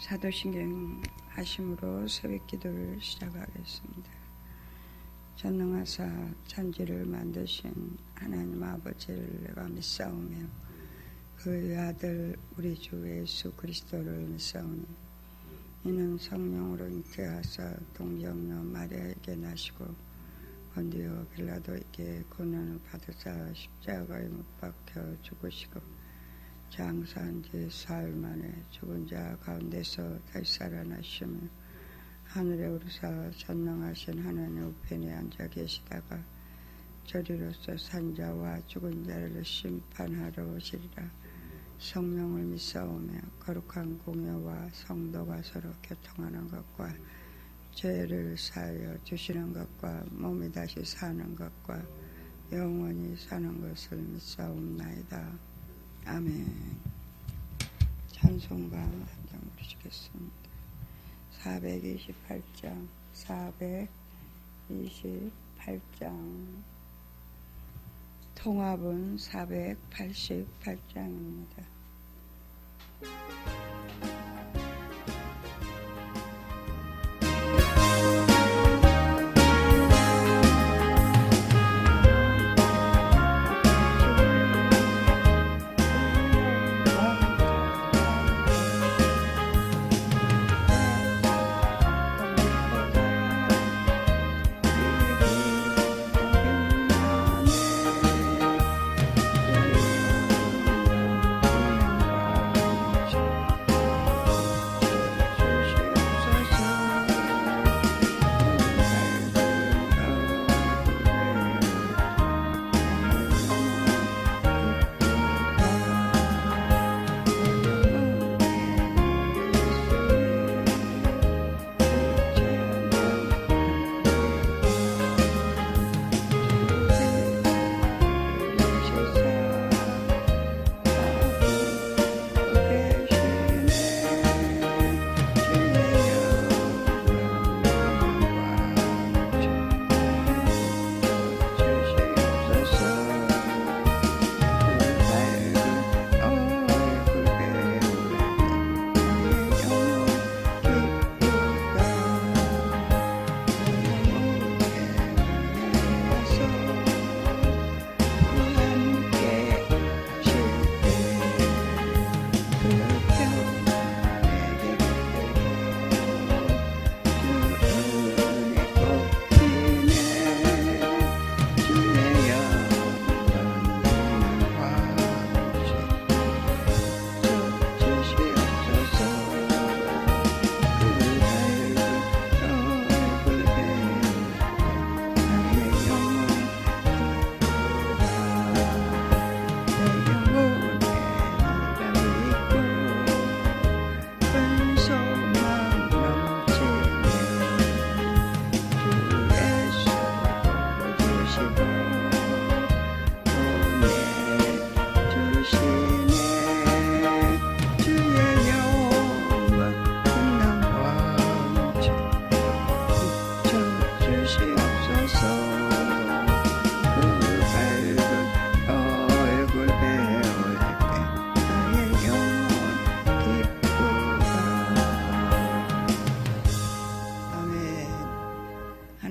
사도신경 하심으로 새벽 기도를 시작하겠습니다. 전능하사 천지를 만드신 하나님 아버지를 내가 믿사오며 그의 아들 우리 주 예수 그리스도를 믿사오니 이는 성령으로 잉태하사 동정녀 마리아에게 나시고 본디오 빌라도에게 고난을 받으사 십자가에 못 박혀 죽으시고 장사한 지 사흘 만에 죽은 자 가운데서 다시 살아나시며 하늘에 오르사 전능하신 하나님 우편에 앉아 계시다가 저리로서 산자와 죽은 자를 심판하러 오시리라. 성령을 믿사오며 거룩한 공예와 성도가 서로 교통하는 것과 죄를 사하여 주시는 것과 몸이 다시 사는 것과 영원히 사는 것을 믿사옵나이다. 아멘. 찬송가 한 장 부르시겠습니다. 428장 428장 통합은 488장입니다.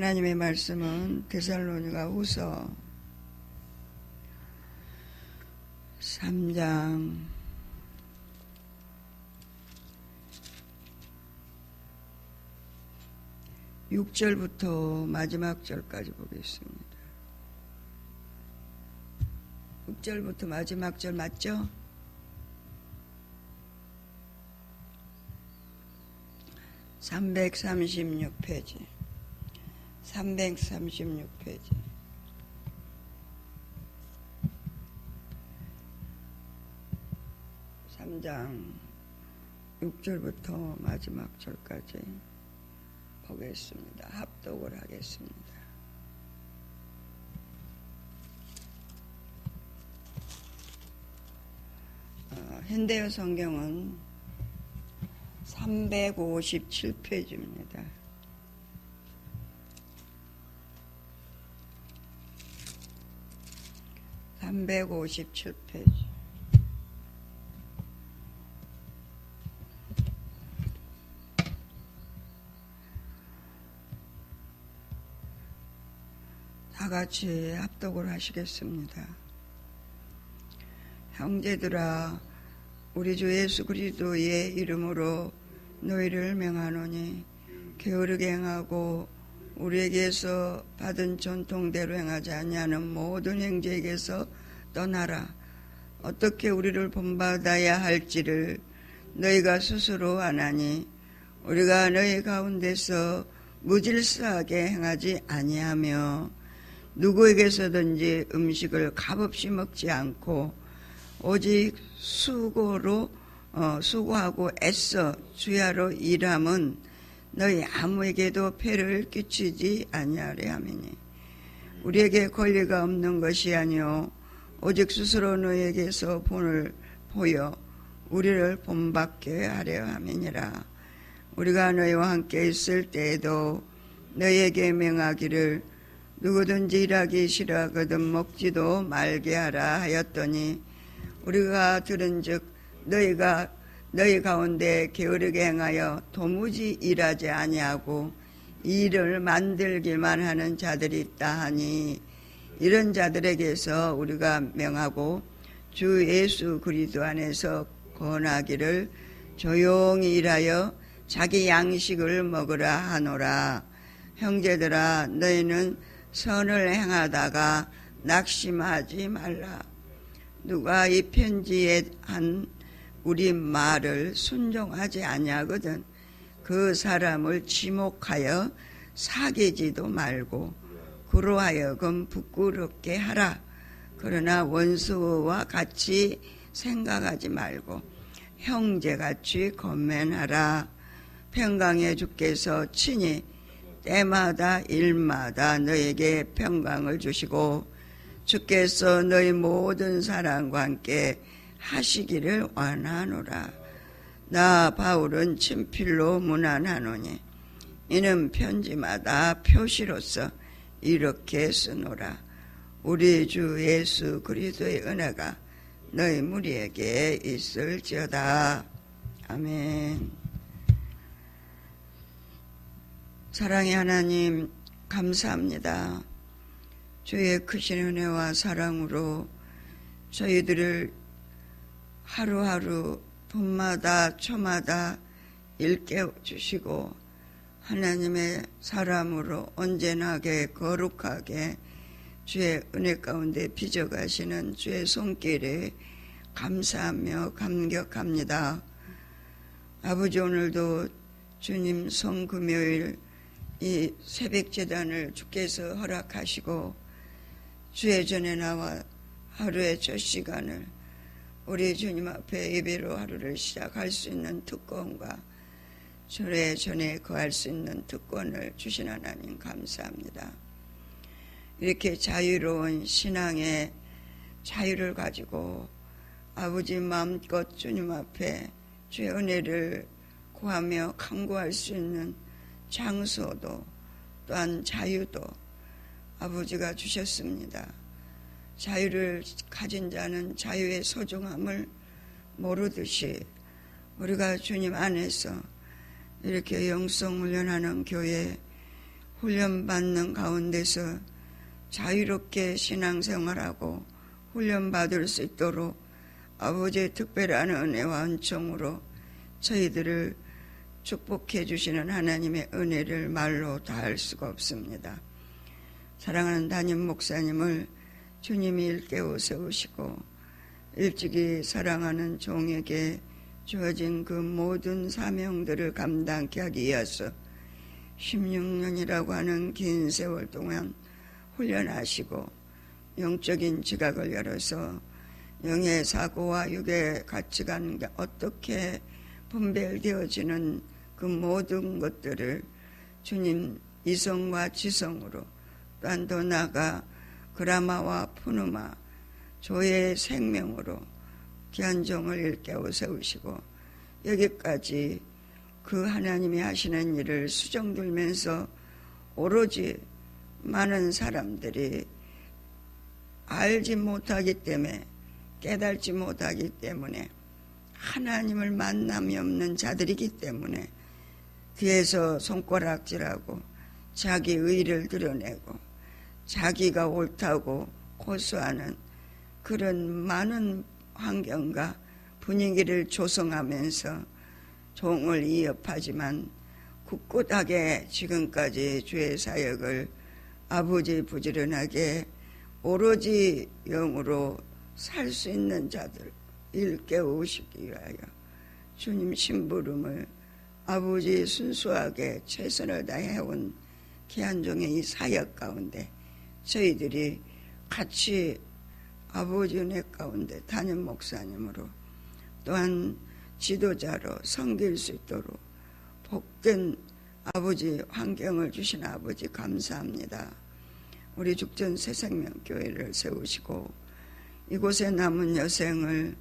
하나님의 말씀은 데살로니가후서 3장 6절부터 마지막 절까지 보겠습니다. 6절부터 마지막 절 맞죠? (336페이지) 336페이지 3장 6절부터 마지막 절까지 보겠습니다. 합독을 하겠습니다. 현대어 성경은 357페이지입니다. 357페이지 다 같이 합독을 하시겠습니다. 형제들아, 우리 주 예수 그리스도의 이름으로 너희를 명하노니 게으르게 행하고 우리에게서 받은 전통대로 행하지 아니하는 모든 형제에게서 떠나라. 어떻게 우리를 본받아야 할지를 너희가 스스로 아나니 우리가 너희 가운데서 무질서하게 행하지 아니하며 누구에게서든지 음식을 값없이 먹지 않고 오직 수고하고 애써 주야로 일함은 너희 아무에게도 폐를 끼치지 아니하려 함이니 우리에게 권리가 없는 것이 아니요 오직 스스로 너희에게서 본을 보여 우리를 본받게 하려 함이니라. 우리가 너희와 함께 있을 때에도 너희에게 명하기를 누구든지 일하기 싫어하거든 먹지도 말게 하라 하였더니 우리가 들은즉 너희가 너희 가운데 게으르게 행하여 도무지 일하지 아니하고 일을 만들기만 하는 자들이 있다 하니 이런 자들에게서 우리가 명하고 주 예수 그리스도 안에서 권하기를 조용히 일하여 자기 양식을 먹으라 하노라. 형제들아, 너희는 선을 행하다가 낙심하지 말라. 누가 이 편지에 한 우리 말을 순종하지 아니하거든 그 사람을 지목하여 사귀지도 말고 그로 하여금 부끄럽게 하라. 그러나 원수와 같이 생각하지 말고 형제같이 권면하라. 평강의 주께서 친히 때마다 일마다 너에게 평강을 주시고 주께서 너희 모든 사랑과 함께 하시기를 원하노라. 나 바울은 친필로 문안하노니 이는 편지마다 표시로서 이렇게 쓰노라. 우리 주 예수 그리스도의 은혜가 너희 무리에게 있을지어다. 아멘. 사랑의 하나님, 감사합니다. 주의 크신 은혜와 사랑으로 저희들을 하루하루 분마다 초마다 일깨워 주시고 하나님의 사람으로 온전하게 거룩하게 주의 은혜 가운데 빚어가시는 주의 손길에 감사하며 감격합니다. 아버지, 오늘도 주님 성금요일 이 새벽제단을 주께서 허락하시고 주의 전에 나와 하루의 첫 시간을 우리 주님 앞에 예배로 하루를 시작할 수 있는 특권과 주의 전에 거할 수 있는 특권을 주신 하나님 감사합니다. 이렇게 자유로운 신앙의 자유를 가지고 아버지 마음껏 주님 앞에 주의 은혜를 구하며 간구할 수 있는 장소도 또한 자유도 아버지가 주셨습니다. 자유를 가진 자는 자유의 소중함을 모르듯이 우리가 주님 안에서 이렇게 영성 훈련하는 교회 훈련받는 가운데서 자유롭게 신앙생활하고 훈련받을 수 있도록 아버지의 특별한 은혜와 은총으로 저희들을 축복해 주시는 하나님의 은혜를 말로 다할 수가 없습니다. 사랑하는 담임 목사님을 주님이 일깨워 세우시고 일찍이 사랑하는 종에게 주어진 그 모든 사명들을 감당케 하기 위해서 16년이라고 하는 긴 세월 동안 훈련하시고 영적인 지각을 열어서 영의 사고와 육의 가치관이 어떻게 분별되어지는 그 모든 것들을 주님 이성과 지성으로 또한 더 나아가 그라마와 푸누마 조의 생명으로 귀한 종을 일깨워 세우시고 여기까지 그 하나님이 하시는 일을 수정들면서 오로지 많은 사람들이 알지 못하기 때문에 깨달지 못하기 때문에 하나님을 만남이 없는 자들이기 때문에 뒤에서 손가락질하고 자기 의의를 드러내고 자기가 옳다고 고수하는 그런 많은 환경과 분위기를 조성하면서 종을 이업하지만 굳굳하게 지금까지 주의 사역을 아버지 부지런하게 오로지 영으로 살 수 있는 자들 일깨우시기 위하여 주님 심부름을 아버지 순수하게 최선을 다해온 귀한 종의 이 사역 가운데 저희들이 같이 아버지 은혜 가운데 담임 목사님으로 또한 지도자로 섬길 수 있도록 복된 아버지 환경을 주신 아버지 감사합니다. 우리 죽전 새생명교회를 세우시고 이곳에 남은 여생을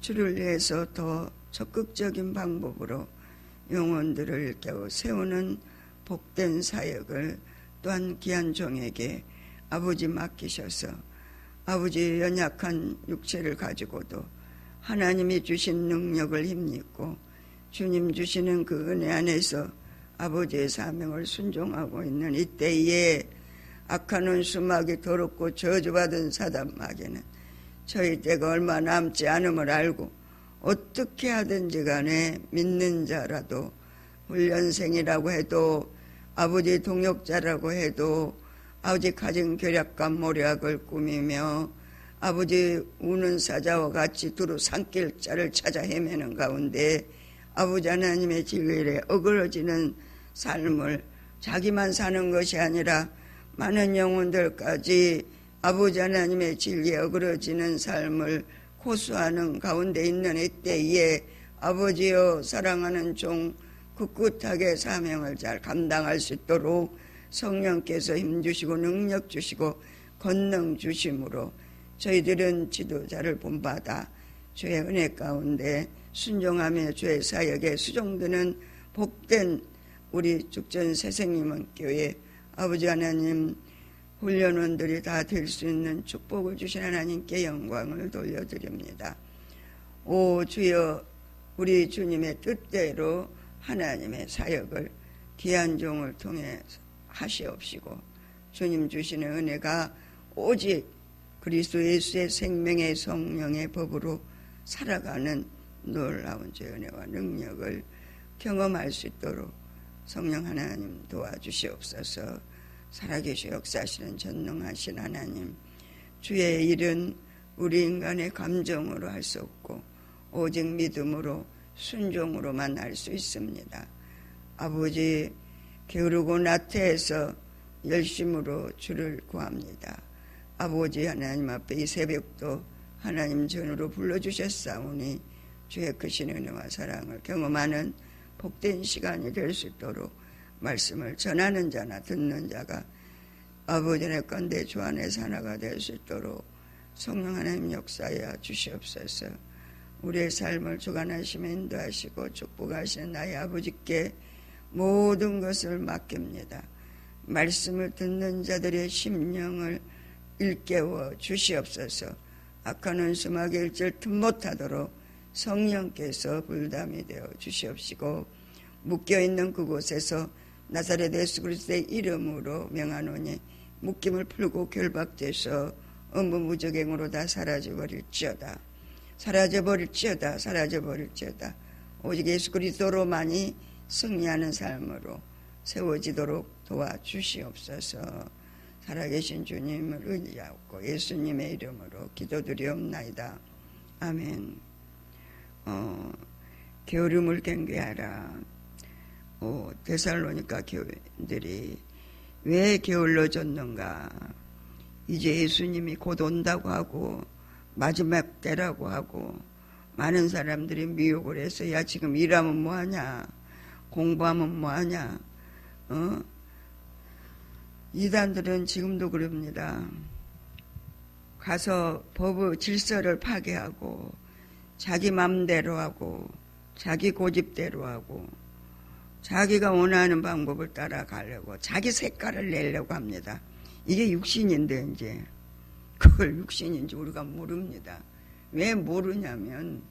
주를 위해서 더 적극적인 방법으로 영혼들을 깨워 세우는 복된 사역을 또한 귀한 종에게 아버지 맡기셔서 아버지 연약한 육체를 가지고도 하나님이 주신 능력을 힘입고 주님 주시는 그 은혜 안에서 아버지의 사명을 순종하고 있는 이때에 악한 수막이 더럽고 저주받은 사단마귀는 저희 때가 얼마 남지 않음을 알고 어떻게 하든지 간에 믿는 자라도 훈련생이라고 해도 아버지 동역자라고 해도 아버지 가진 계략과 모략을 꾸미며 아버지 우는 사자와 같이 두루 산길 자를 찾아 헤매는 가운데 아버지 하나님의 진리에 어그러지는 삶을 자기만 사는 것이 아니라 많은 영혼들까지 아버지 하나님의 진리에 어그러지는 삶을 고수하는 가운데 있는 이때에 아버지여 사랑하는 종 굳굳하게 사명을 잘 감당할 수 있도록 성령께서 힘주시고 능력 주시고 권능 주심으로 저희들은 지도자를 본받아 주의 은혜 가운데 순종하며 주의 사역에 수종드는 복된 우리 죽전 새생님은 교회 아버지 하나님 훈련원들이 다 될 수 있는 축복을 주신 하나님께 영광을 돌려드립니다. 오 주여 우리 주님의 뜻대로 하나님의 사역을 귀한 종을 통해 하시옵시고 주님 주시는 은혜가 오직 그리스도 예수의 생명의 성령의 법으로 살아가는 놀라운 주의 은혜와 능력을 경험할 수 있도록 성령 하나님 도와주시옵소서. 살아계시 역사하시는 전능하신 하나님, 주의 일은 우리 인간의 감정으로 할 수 없고 오직 믿음으로 순종으로만 할 수 있습니다. 아버지 게으르고 나태해서 열심으로 주를 구합니다. 아버지 하나님 앞에 이 새벽도 하나님 전으로 불러주셨사오니 주의 크신 은혜와 사랑을 경험하는 복된 시간이 될 수 있도록 말씀을 전하는 자나 듣는 자가 아버지의 건대 주 안에서 하나가 될 수 있도록 성령 하나님 역사하여 주시옵소서. 우리의 삶을 주관하시며 인도하시고 축복하시는 나의 아버지께 모든 것을 맡깁니다. 말씀을 듣는 자들의 심령을 일깨워 주시옵소서. 악한 원수마귀 일절 틈 못하도록 성령께서 불담이 되어 주시옵시고 묶여있는 그곳에서 나사렛 예수 그리스도의 이름으로 명하노니 묶임을 풀고 결박돼서 업무무적행으로 다 사라져버릴지어다. 사라져버릴지어다. 사라져버릴지어다. 오직 예수 그리스도로만이 승리하는 삶으로 세워지도록 도와주시옵소서. 살아계신 주님을 의지하고 예수님의 이름으로 기도드리옵나이다. 아멘. 게으름을 경계하라. 데살로니가 교인들이 왜 게을러졌는가? 이제 예수님이 곧 온다고 하고 마지막 때라고 하고 많은 사람들이 미혹을 해서 야 지금 일하면 뭐하냐, 공부하면 뭐하냐. 이단들은 지금도 그럽니다. 가서 법의 질서를 파괴하고 자기 맘대로 하고 자기 고집대로 하고 자기가 원하는 방법을 따라가려고 자기 색깔을 내려고 합니다. 이게 육신인데 이제 그걸 육신인지 우리가 모릅니다. 왜 모르냐면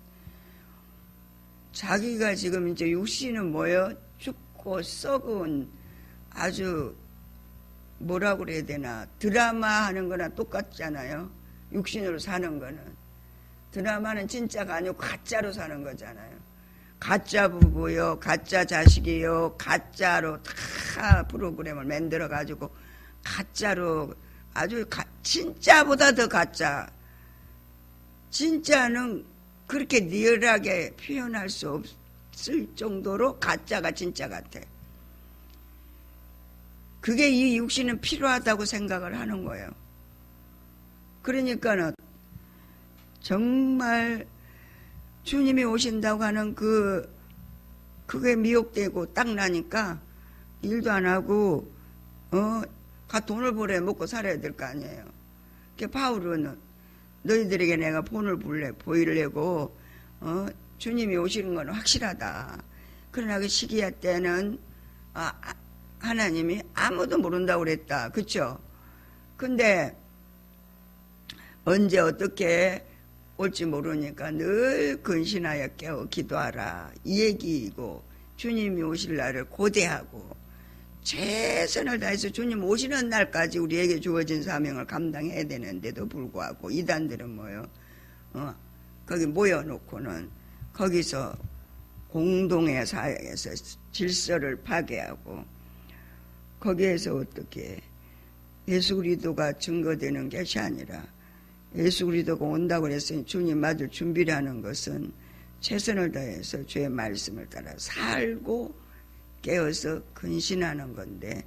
자기가 지금 이제 육신은 뭐예요? 죽고 썩은 아주 뭐라고 그래야 되나, 드라마 하는 거나 똑같잖아요. 육신으로 사는 거는. 드라마는 진짜가 아니고 가짜로 사는 거잖아요. 가짜 부부요, 가짜 자식이요, 가짜로 다 프로그램을 만들어 가지고 가짜로 아주 진짜보다 더 가짜. 진짜는 그렇게 리얼하게 표현할 수 없을 정도로 가짜가 진짜 같아. 그게 이 육신은 필요하다고 생각을 하는 거예요. 그러니까는 정말 주님이 오신다고 하는 그게 미혹되고 딱 나니까 일도 안 하고 돈을 벌어야 먹고 살아야 될 거 아니에요. 바울은 너희들에게 내가 본을 보이려고 주님이 오시는 건 확실하다. 그러나 그 시기야 때는 하나님이 아무도 모른다고 그랬다. 그쵸? 근데 언제 어떻게 올지 모르니까 늘 근신하여 깨어 기도하라. 이 얘기이고 주님이 오실 날을 고대하고 최선을 다해서 주님 오시는 날까지 우리에게 주어진 사명을 감당해야 되는데도 불구하고 이단들은 뭐요? 거기 모여놓고는 거기서 공동의 사역에서 질서를 파괴하고 거기에서 어떻게 예수 그리스도가 증거되는 것이 아니라 예수 그리스도가 온다고 그랬으니 주님 맞을 준비를 하는 것은 최선을 다해서 주의 말씀을 따라 살고 깨어서 근신하는 건데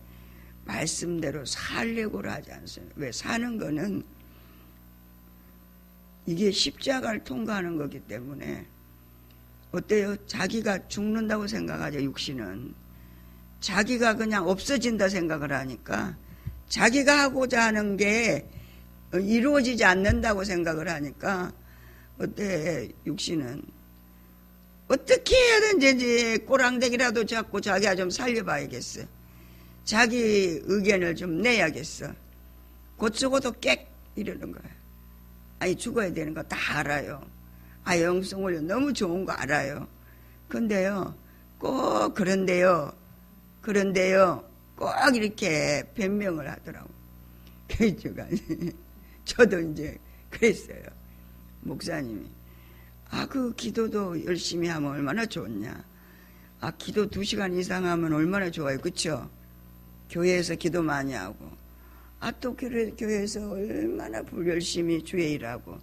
말씀대로 살려고를 하지 않습니다. 왜? 사는 거는 이게 십자가를 통과하는 거기 때문에 어때요? 자기가 죽는다고 생각하죠. 육신은 자기가 그냥 없어진다 생각을 하니까 자기가 하고자 하는 게 이루어지지 않는다고 생각을 하니까 어때? 육신은 어떻게 해야든지 꼬랑대기라도 잡고 자기가 좀 살려봐야겠어. 자기 의견을 좀 내야겠어. 곧 죽어도 깨 이러는 거야. 아니 죽어야 되는 거 다 알아요. 영성을 너무 좋은 거 알아요. 근데요 꼭 그런데요 꼭 이렇게 변명을 하더라고. 그러니까 저도 이제 그랬어요. 목사님이 그 기도도 열심히 하면 얼마나 좋냐. 기도 2시간 이상 하면 얼마나 좋아요. 그쵸? 교회에서 기도 많이 하고 또 교회에서 얼마나 열심히 주의 일하고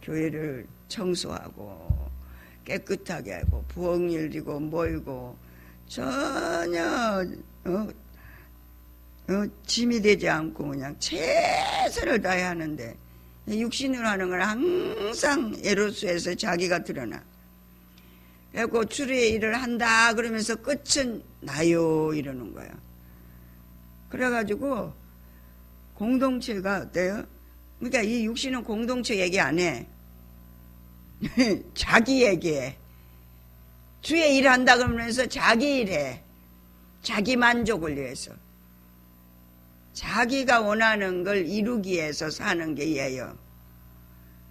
교회를 청소하고 깨끗하게 하고 부엌 일이고 모이고 전혀 짐이 되지 않고 그냥 최선을 다해야 하는데 육신으로 하는 건 항상 에로스에서 자기가 드러나. 그래서 주의 일을 한다 그러면서 끝은 나요 이러는 거예요. 그래가지고 공동체가 어때요? 그러니까 이 육신은 공동체 얘기 안 해. 자기 얘기해. 주의 일 한다 그러면서 자기 일해. 자기 만족을 위해서. 자기가 원하는 걸 이루기 위해서 사는 게 얘예요.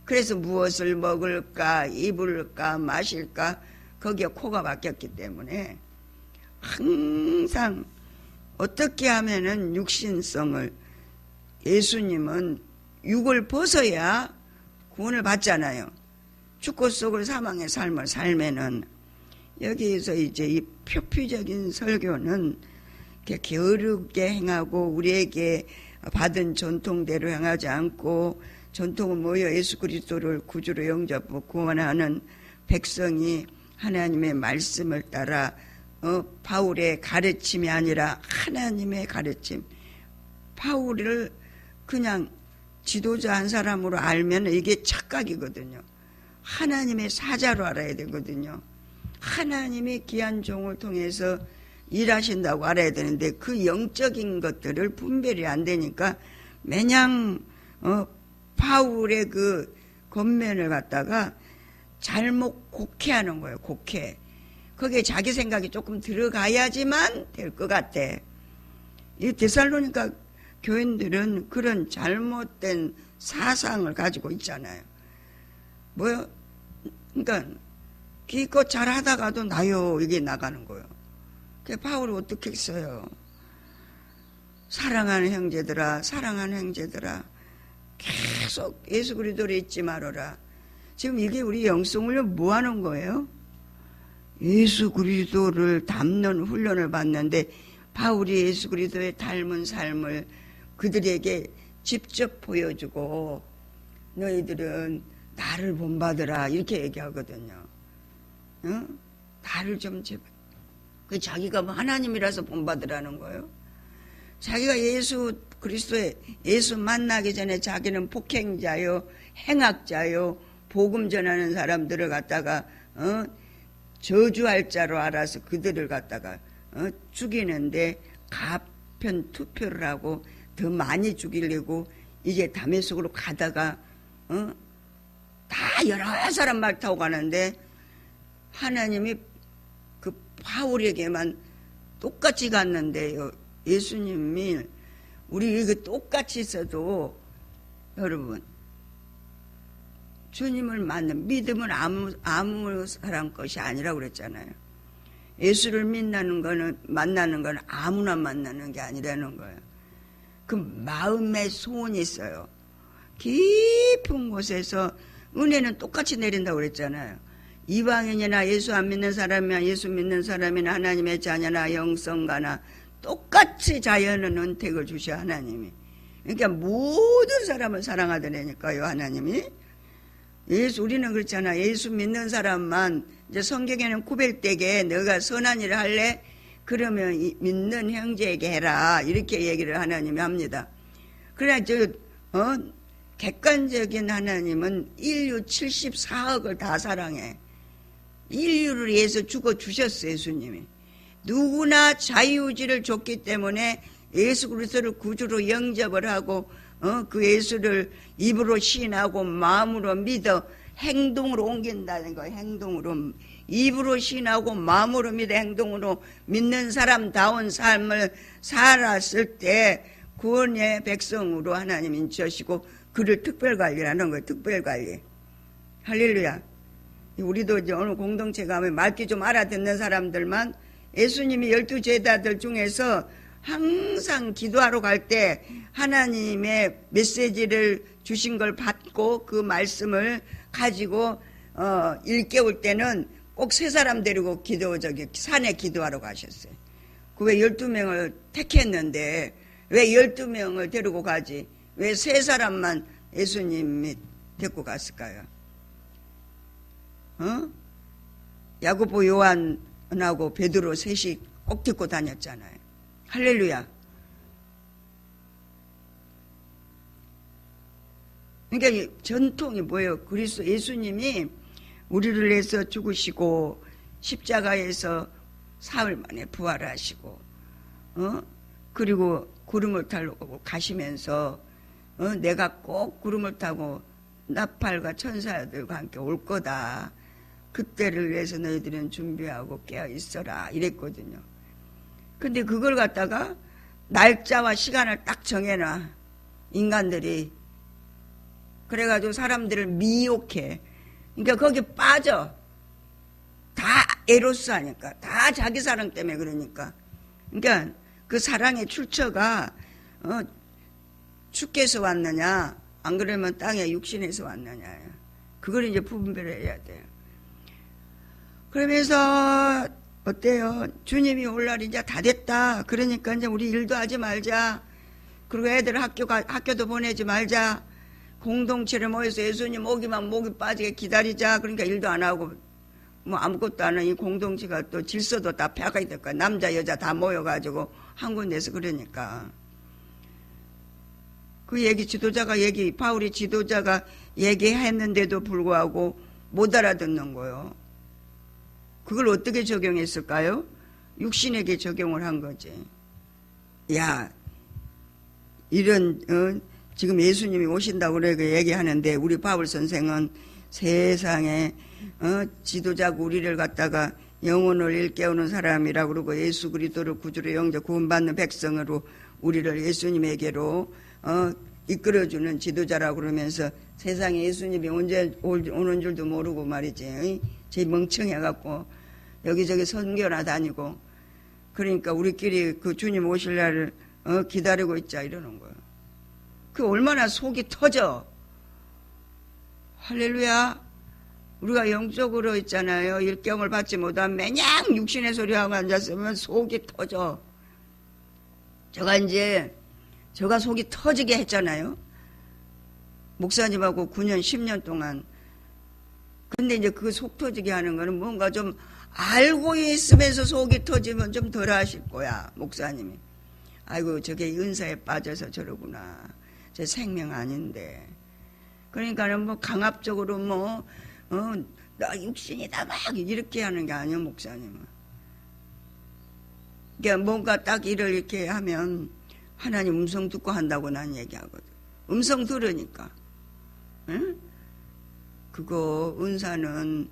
그래서 무엇을 먹을까, 입을까, 마실까 거기에 코가 박혔기 때문에 항상 어떻게 하면은 육신성을 예수님은 육을 벗어야 구원을 받잖아요. 죽고 속을 사망의 삶을 살면은 여기에서 이제 이 표피적인 설교는 게으르게 행하고 우리에게 받은 전통대로 행하지 않고 전통은 뭐예요? 예수 그리스도를 구주로 영접하고 구원하는 백성이 하나님의 말씀을 따라 바울의 가르침이 아니라 하나님의 가르침. 바울을 그냥 지도자 한 사람으로 알면 이게 착각이거든요. 하나님의 사자로 알아야 되거든요. 하나님이 귀한 종을 통해서 일하신다고 알아야 되는데 그 영적인 것들을 분별이 안 되니까 매냥 바울의 그 겉면을 갖다가 잘못 곡해하는 거예요. 곡해. 거기에 자기 생각이 조금 들어가야지만 될 것 같아. 이 데살로니가 교인들은 그런 잘못된 사상을 가지고 있잖아요. 뭐요? 그러니까 기껏 잘하다가도 나요 이게 나가는 거예요. 바울이 어떻게 했어요? 사랑하는 형제들아, 사랑하는 형제들아, 계속 예수 그리스도를 잊지 말아라. 지금 이게 우리 영성훈련 뭐 하는 거예요? 예수 그리스도를 닮는 훈련을 받는데 바울이 예수 그리스도의 닮은 삶을 그들에게 직접 보여주고 너희들은 나를 본받으라 이렇게 얘기하거든요. 나를 좀 제발. 그 자기가 뭐 하나님이라서 본받으라는 거예요. 자기가 예수 그리스도의 예수 만나기 전에 자기는 폭행자요, 행악자요, 복음 전하는 사람들을 갖다가 저주할 자로 알아서 그들을 갖다가 죽이는데 가편 투표를 하고 더 많이 죽이려고 이제 다메섹으로 가다가 다 여러 사람 말 타고 가는데 하나님이 그 바울에게만 똑같이 갔는데요. 예수님이 우리 이거 똑같이 있어도 여러분 주님을 만난 믿음은 아무 사람 것이 아니라고 그랬잖아요. 예수를 만나는 건 아무나 만나는 게 아니라는 거예요. 그 마음에 소원이 있어요. 깊은 곳에서 은혜는 똑같이 내린다고 그랬잖아요. 이방인이나 예수 안 믿는 사람이나 예수 믿는 사람이나 하나님의 자녀나 영성가나 똑같이 자연은 은택을 주셔 하나님이. 그러니까 모든 사람을 사랑하더라니까요 하나님이. 우리는 그렇잖아. 예수 믿는 사람만 이제 성경에는 구별되게 너가 선한 일을 할래? 그러면 믿는 형제에게 해라 이렇게 얘기를 하나님이 합니다. 그러나 객관적인 하나님은 인류 74억을 다 사랑해. 인류를 위해서 죽어주셨어요 예수님이. 누구나 자유의지를 줬기 때문에 예수 그리스도를 구주로 영접을 하고 그 예수를 입으로 시인하고 마음으로 믿어 행동으로 옮긴다는 거예요. 행동으로 입으로 시인하고 마음으로 믿어 행동으로 믿는 사람다운 삶을 살았을 때 구원의 백성으로 하나님 인치하시고 그를 특별관리라는 거예요. 특별관리. 할렐루야. 우리도 이제 어느 공동체 가면 말귀 좀 알아듣는 사람들만 예수님이 12제자들 중에서 항상 기도하러 갈 때 하나님의 메시지를 주신 걸 받고 그 말씀을 가지고 일깨울 때는 꼭 세 사람 데리고 산에 기도하러 가셨어요. 그 왜 12명을 택했는데 왜 12명을 데리고 가지? 왜 세 사람만 예수님이 데리고 갔을까요? 야고보 요한하고 베드로 셋이 꼭 데리고 다녔잖아요. 할렐루야. 그러니까 전통이 뭐예요? 그리스도 예수님이 우리를 위해서 죽으시고 십자가에서 사흘 만에 부활하시고 그리고 구름을 타고 가시면서 내가 꼭 구름을 타고 나팔과 천사들과 함께 올 거다. 그때를 위해서 너희들은 준비하고 깨어 있어라 이랬거든요. 근데 그걸 갖다가 날짜와 시간을 딱 정해놔 인간들이. 그래가지고 사람들을 미혹해. 그러니까 거기 빠져. 다 에로스 하니까. 다 자기 사랑 때문에 그러니까. 그러니까 그 사랑의 출처가 주께서 왔느냐 안 그러면 땅의 육신에서 왔느냐. 그걸 이제 분별해야 돼요. 그러면서 어때요? 주님이 올 날이 이제 다 됐다. 그러니까 이제 우리 일도 하지 말자. 그리고 애들 학교도 보내지 말자. 공동체를 모여서 예수님 오기만 목이 빠지게 기다리자. 그러니까 일도 안 하고 뭐 아무것도 안 하는 이 공동체가 또 질서도 다 폐하가 될 거야. 남자 여자 다 모여가지고 한 군데서 그러니까. 그 얘기 바울이 지도자가 얘기했는데도 불구하고 못 알아듣는 거예요. 그걸 어떻게 적용했을까요? 육신에게 적용을 한 거지. 야, 이런 지금 예수님이 오신다고 그렇게 얘기하는데 우리 바울 선생은 세상에 지도자고 우리를 갖다가 영혼을 일깨우는 사람이라고 그러고 예수 그리스도를 구주로 영접 구원받는 백성으로 우리를 예수님에게로 이끌어주는 지도자라고 그러면서 세상에 예수님이 언제 오는 줄도 모르고 말이지. 제 멍청해갖고 여기저기 선교나 다니고 그러니까 우리끼리 그 주님 오실 날을 기다리고 있자 이러는 거예요. 그 얼마나 속이 터져. 할렐루야. 우리가 영적으로 있잖아요. 일경을 받지 못하면 매냥 육신의 소리하고 앉았으면 속이 터져. 제가 속이 터지게 했잖아요. 목사님하고 9년 10년 동안. 근데 이제 그 속 터지게 하는 거는 뭔가 좀 알고 있으면서 속이 터지면 좀 덜 하실 거야, 목사님이. 아이고, 저게 은사에 빠져서 저러구나. 제 생명 아닌데. 그러니까는 뭐 강압적으로 나 육신이다 막 이렇게 하는 게 아니야, 목사님은. 그러니까 뭔가 딱 일을 이렇게 하면 하나님 음성 듣고 한다고 난 얘기하거든. 음성 들으니까. 응? 그거 은사는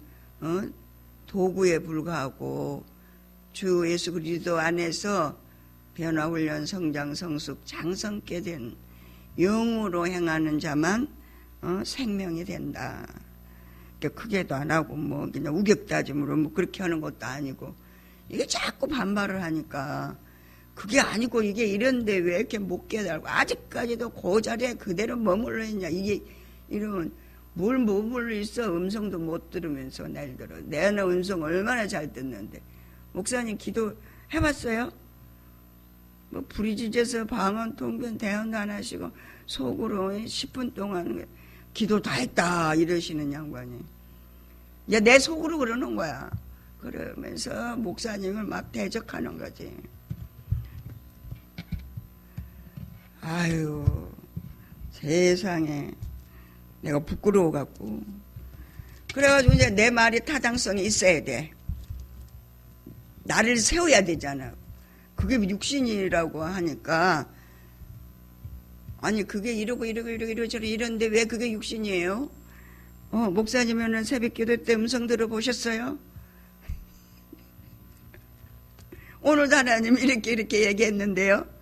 도구에 불과하고 주 예수 그리스도 안에서 변화훈련 성장 성숙 장성케 된 영으로 행하는 자만 생명이 된다. 그러니까 크게도 안 하고 뭐 그냥 우격다짐으로 뭐 그렇게 하는 것도 아니고 이게 자꾸 반발을 하니까 그게 아니고 이게 이런데 왜 이렇게 못 깨달고 아직까지도 그 자리에 그대로 머물러 있냐. 이게 이러면 뭘 머물러 있어. 음성도 못 들으면서 날 들어. 내 음성 얼마나 잘 듣는데. 목사님 기도 해봤어요? 뭐 부리짖어서 방언 통변 대언도 안 하시고 속으로 10분 동안 기도 다 했다 이러시는 양반이. 이제 내 속으로 그러는 거야. 그러면서 목사님을 막 대적하는 거지. 아유, 세상에 내가 부끄러워 갖고. 그래가지고 이제 내 말이 타당성이 있어야 돼. 나를 세워야 되잖아. 그게 육신이라고 하니까 아니 그게 이러고 저러고 이런데 왜 그게 육신이에요? 목사님은 새벽기도 때 음성 들어보셨어요? 오늘도 하나님 이렇게 얘기했는데요.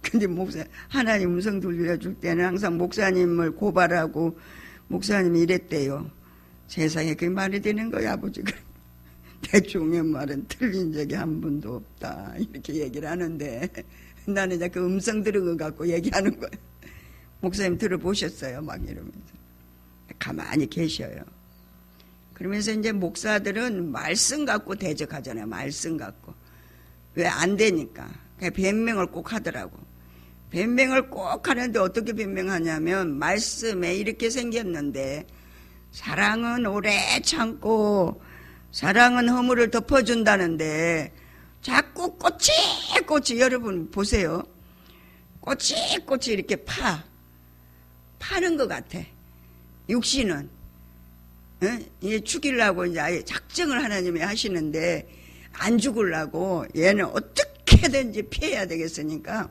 근데 하나님 음성 들려줄 때는 항상 목사님을 고발하고 목사님이 이랬대요. 세상에 그게 말이 되는 거야 아버지가. 대충의 말은 틀린 적이 한 번도 없다 이렇게 얘기를 하는데 나는 이제 그 음성 들은 거 갖고 얘기하는 거예요. 목사님 들어보셨어요? 막 이러면서 가만히 계셔요. 그러면서 이제 목사들은 말씀 갖고 대적하잖아요. 말씀 갖고. 왜 안 되니까. 변명을 꼭 하더라고. 변명을 꼭 하는데 어떻게 변명하냐면 말씀에 이렇게 생겼는데 사랑은 오래 참고 사랑은 허물을 덮어준다는데 자꾸 꼬치꼬치 여러분 보세요. 꼬치꼬치 이렇게 파는 것 같아. 육신은 죽이려고 이제 아예 작정을 하나님이 하시는데 안 죽으려고 얘는 어떻게든지 피해야 되겠으니까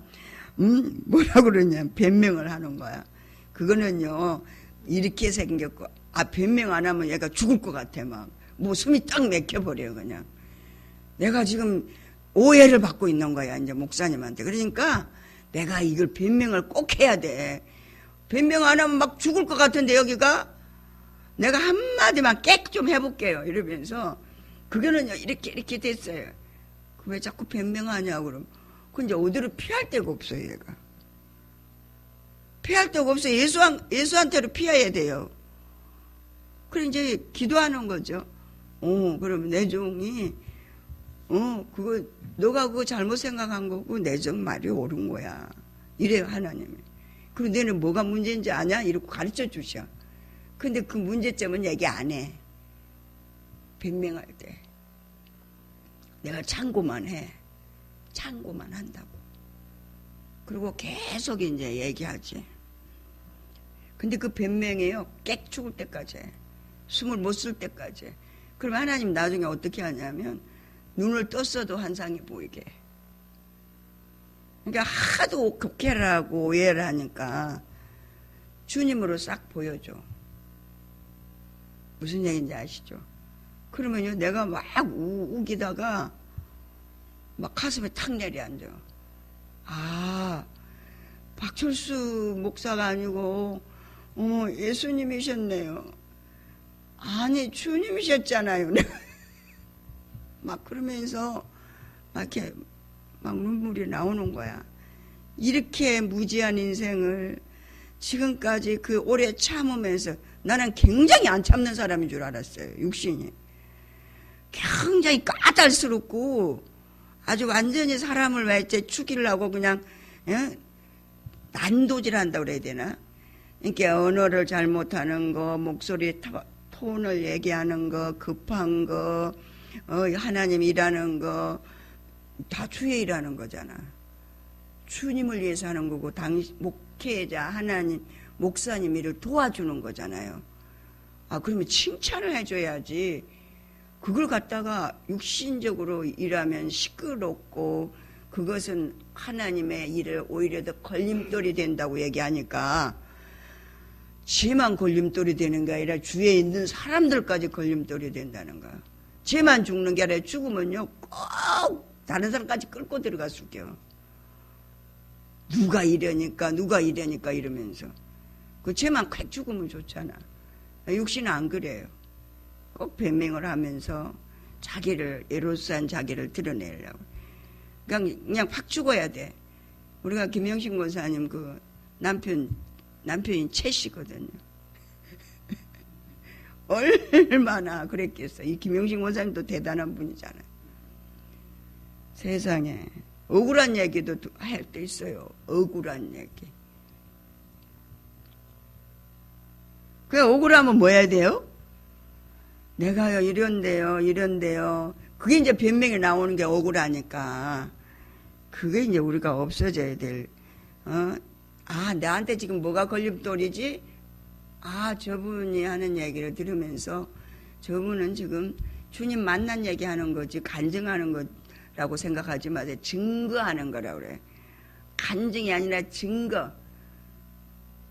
뭐라 그러냐 변명을 하는 거야. 그거는요 이렇게 생겼고 변명 안 하면 얘가 죽을 것 같아. 막 뭐 숨이 딱 막혀버려요. 그냥 내가 지금 오해를 받고 있는 거야 이제 목사님한테. 그러니까 내가 이걸 변명을 꼭 해야 돼. 변명 안 하면 막 죽을 것 같은데 여기가 내가 한마디만 깨끗 좀 해볼게요 이러면서 그거는요 이렇게 됐어요. 왜 자꾸 변명하냐고 그럼 그 이제 어디로 피할 데가 없어요. 얘가 피할 데가 없어요. 예수한테로 피해야 돼요. 그래 이제 기도하는 거죠. 그럼 내 종이 그거 너가 그거 잘못 생각한 거고 내 종 말이 옳은 거야 이래요 하나님이. 그리고 너는 뭐가 문제인지 아냐 이러고 가르쳐 주셔. 근데 그 문제점은 얘기 안 해. 변명할 때 내가 참고만 해. 참고만 한다고. 그리고 계속 이제 얘기하지. 근데 그 변명이에요 깨 죽을 때까지 해. 숨을 못 쓸 때까지. 그럼 하나님 나중에 어떻게 하냐면 눈을 떴어도 환상이 보이게. 그러니까 하도 곡해를 하고 오해를 하니까 주님으로 싹 보여줘. 무슨 얘기인지 아시죠? 그러면요 내가 막 우기다가 막 가슴에 탁 내려앉아. 박철수 목사가 아니고 예수님이셨네요. 아니 주님이셨잖아요. 막 그러면서 막 이렇게 막 눈물이 나오는 거야. 이렇게 무지한 인생을 지금까지 그 오래 참으면서 나는 굉장히 안 참는 사람인 줄 알았어요. 육신이. 굉장히 까탈스럽고 아주 완전히 사람을 왜 죽이려고 그냥 난도질한다고 그래야 되나? 이렇게 언어를 잘못하는 거, 목소리 톤을 얘기하는 거, 급한 거, 하나님 일하는 거, 다 주의 일하는 거잖아. 주님을 위해서 하는 거고, 목회자, 하나님, 목사님 일을 도와주는 거잖아요. 아, 그러면 칭찬을 해줘야지. 그걸 갖다가 육신적으로 일하면 시끄럽고, 그것은 하나님의 일을 오히려 더 걸림돌이 된다고 얘기하니까, 쟤만 걸림돌이 되는 게 아니라 주위에 있는 사람들까지 걸림돌이 된다는 거야. 쟤만 죽는 게 아니라 죽으면요, 꼭 다른 사람까지 끌고 들어가 죽여. 누가 이러니까 이러면서. 그 쟤만 콱 죽으면 좋잖아. 육신은 안 그래요. 꼭 변명을 하면서 자기를, 예로스한 자기를 드러내려고. 그냥 팍 죽어야 돼. 우리가 김영신 권사님 그 남편이 채씨거든요. 얼마나 그랬겠어. 이 김영신 권사님도 대단한 분이잖아요. 세상에 억울한 얘기도 할 때 있어요. 억울한 얘기. 그 억울하면 뭐 해야 돼요? 내가요 이런데요. 그게 이제 변명이 나오는 게 억울하니까 그게 이제 우리가 없어져야 될. 나한테 지금 뭐가 걸림돌이지? 저분이 하는 얘기를 들으면서 저분은 지금 주님 만난 얘기하는 거지 간증하는 거라고 생각하지 마세요. 증거하는 거라고 그래. 간증이 아니라 증거.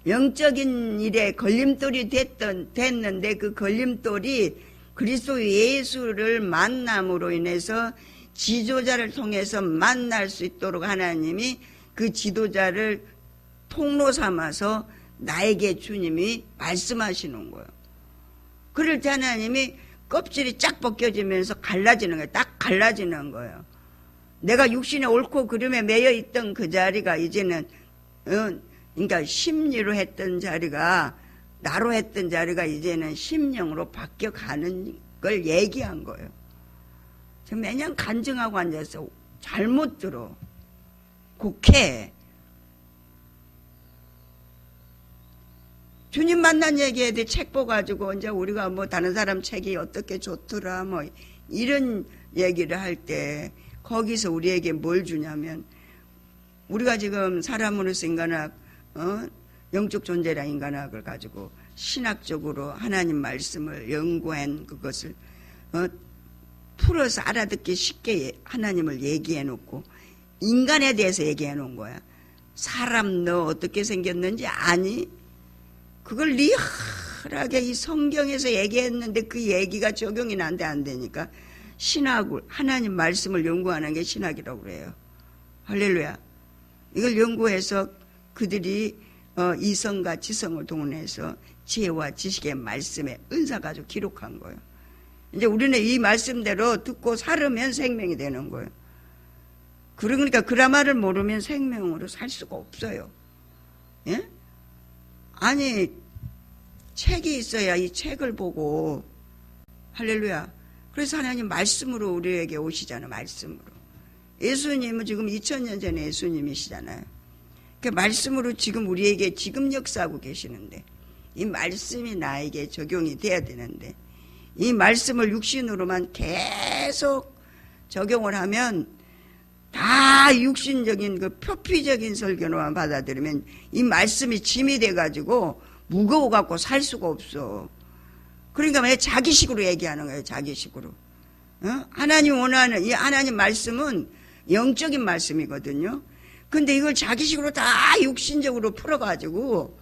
영적인 일에 걸림돌이 됐는데 그 걸림돌이 그리스도 예수를 만남으로 인해서 지도자를 통해서 만날 수 있도록 하나님이 그 지도자를 통로 삼아서 나에게 주님이 말씀하시는 거예요. 그럴 때 하나님이 껍질이 쫙 벗겨지면서 갈라지는 거예요. 딱 갈라지는 거예요. 내가 육신에 옳고 그름에 매여 있던 그 자리가 이제는 그러니까 심리로 했던 자리가 나로 했던 자리가 이제는 심령으로 바뀌어가는 걸 얘기한 거예요. 저 매년 간증하고 앉아서 잘못 들어. 곡해. 주님 만난 얘기에 대해 책 보가지고 이제 우리가 뭐 다른 사람 책이 어떻게 좋더라 뭐 이런 얘기를 할 때 거기서 우리에게 뭘 주냐면 우리가 지금 사람으로서 인간학 영적 존재라 인간학을 가지고 신학적으로 하나님 말씀을 연구한 그것을 풀어서 알아듣기 쉽게 하나님을 얘기해 놓고 인간에 대해서 얘기해 놓은 거야. 사람 너 어떻게 생겼는지 아니? 그걸 리얼하게 이 성경에서 얘기했는데 그 얘기가 적용이 난데 안 되니까 신학을 하나님 말씀을 연구하는 게 신학이라고 그래요. 할렐루야. 이걸 연구해서 그들이 이성과 지성을 동원해서 지혜와 지식의 말씀에 은사 가지고 기록한 거예요. 이제 우리는 이 말씀대로 듣고 살으면 생명이 되는 거예요. 그러니까 그라마를 모르면 생명으로 살 수가 없어요. 예? 아니 책이 있어야 이 책을 보고 할렐루야. 그래서 하나님 말씀으로 우리에게 오시잖아요. 말씀으로. 예수님은 지금 2000년 전에 예수님이시잖아요. 그 말씀으로 지금 우리에게 지금 역사하고 계시는데 이 말씀이 나에게 적용이 돼야 되는데 이 말씀을 육신으로만 계속 적용을 하면 다 육신적인 그 표피적인 설교로만 받아들이면 이 말씀이 짐이 돼가지고 무거워갖고 살 수가 없어. 그러니까 왜 자기식으로 얘기하는 거예요. 자기식으로. 하나님 원하는 이 하나님 말씀은 영적인 말씀이거든요. 근데 이걸 자기식으로 다 육신적으로 풀어가지고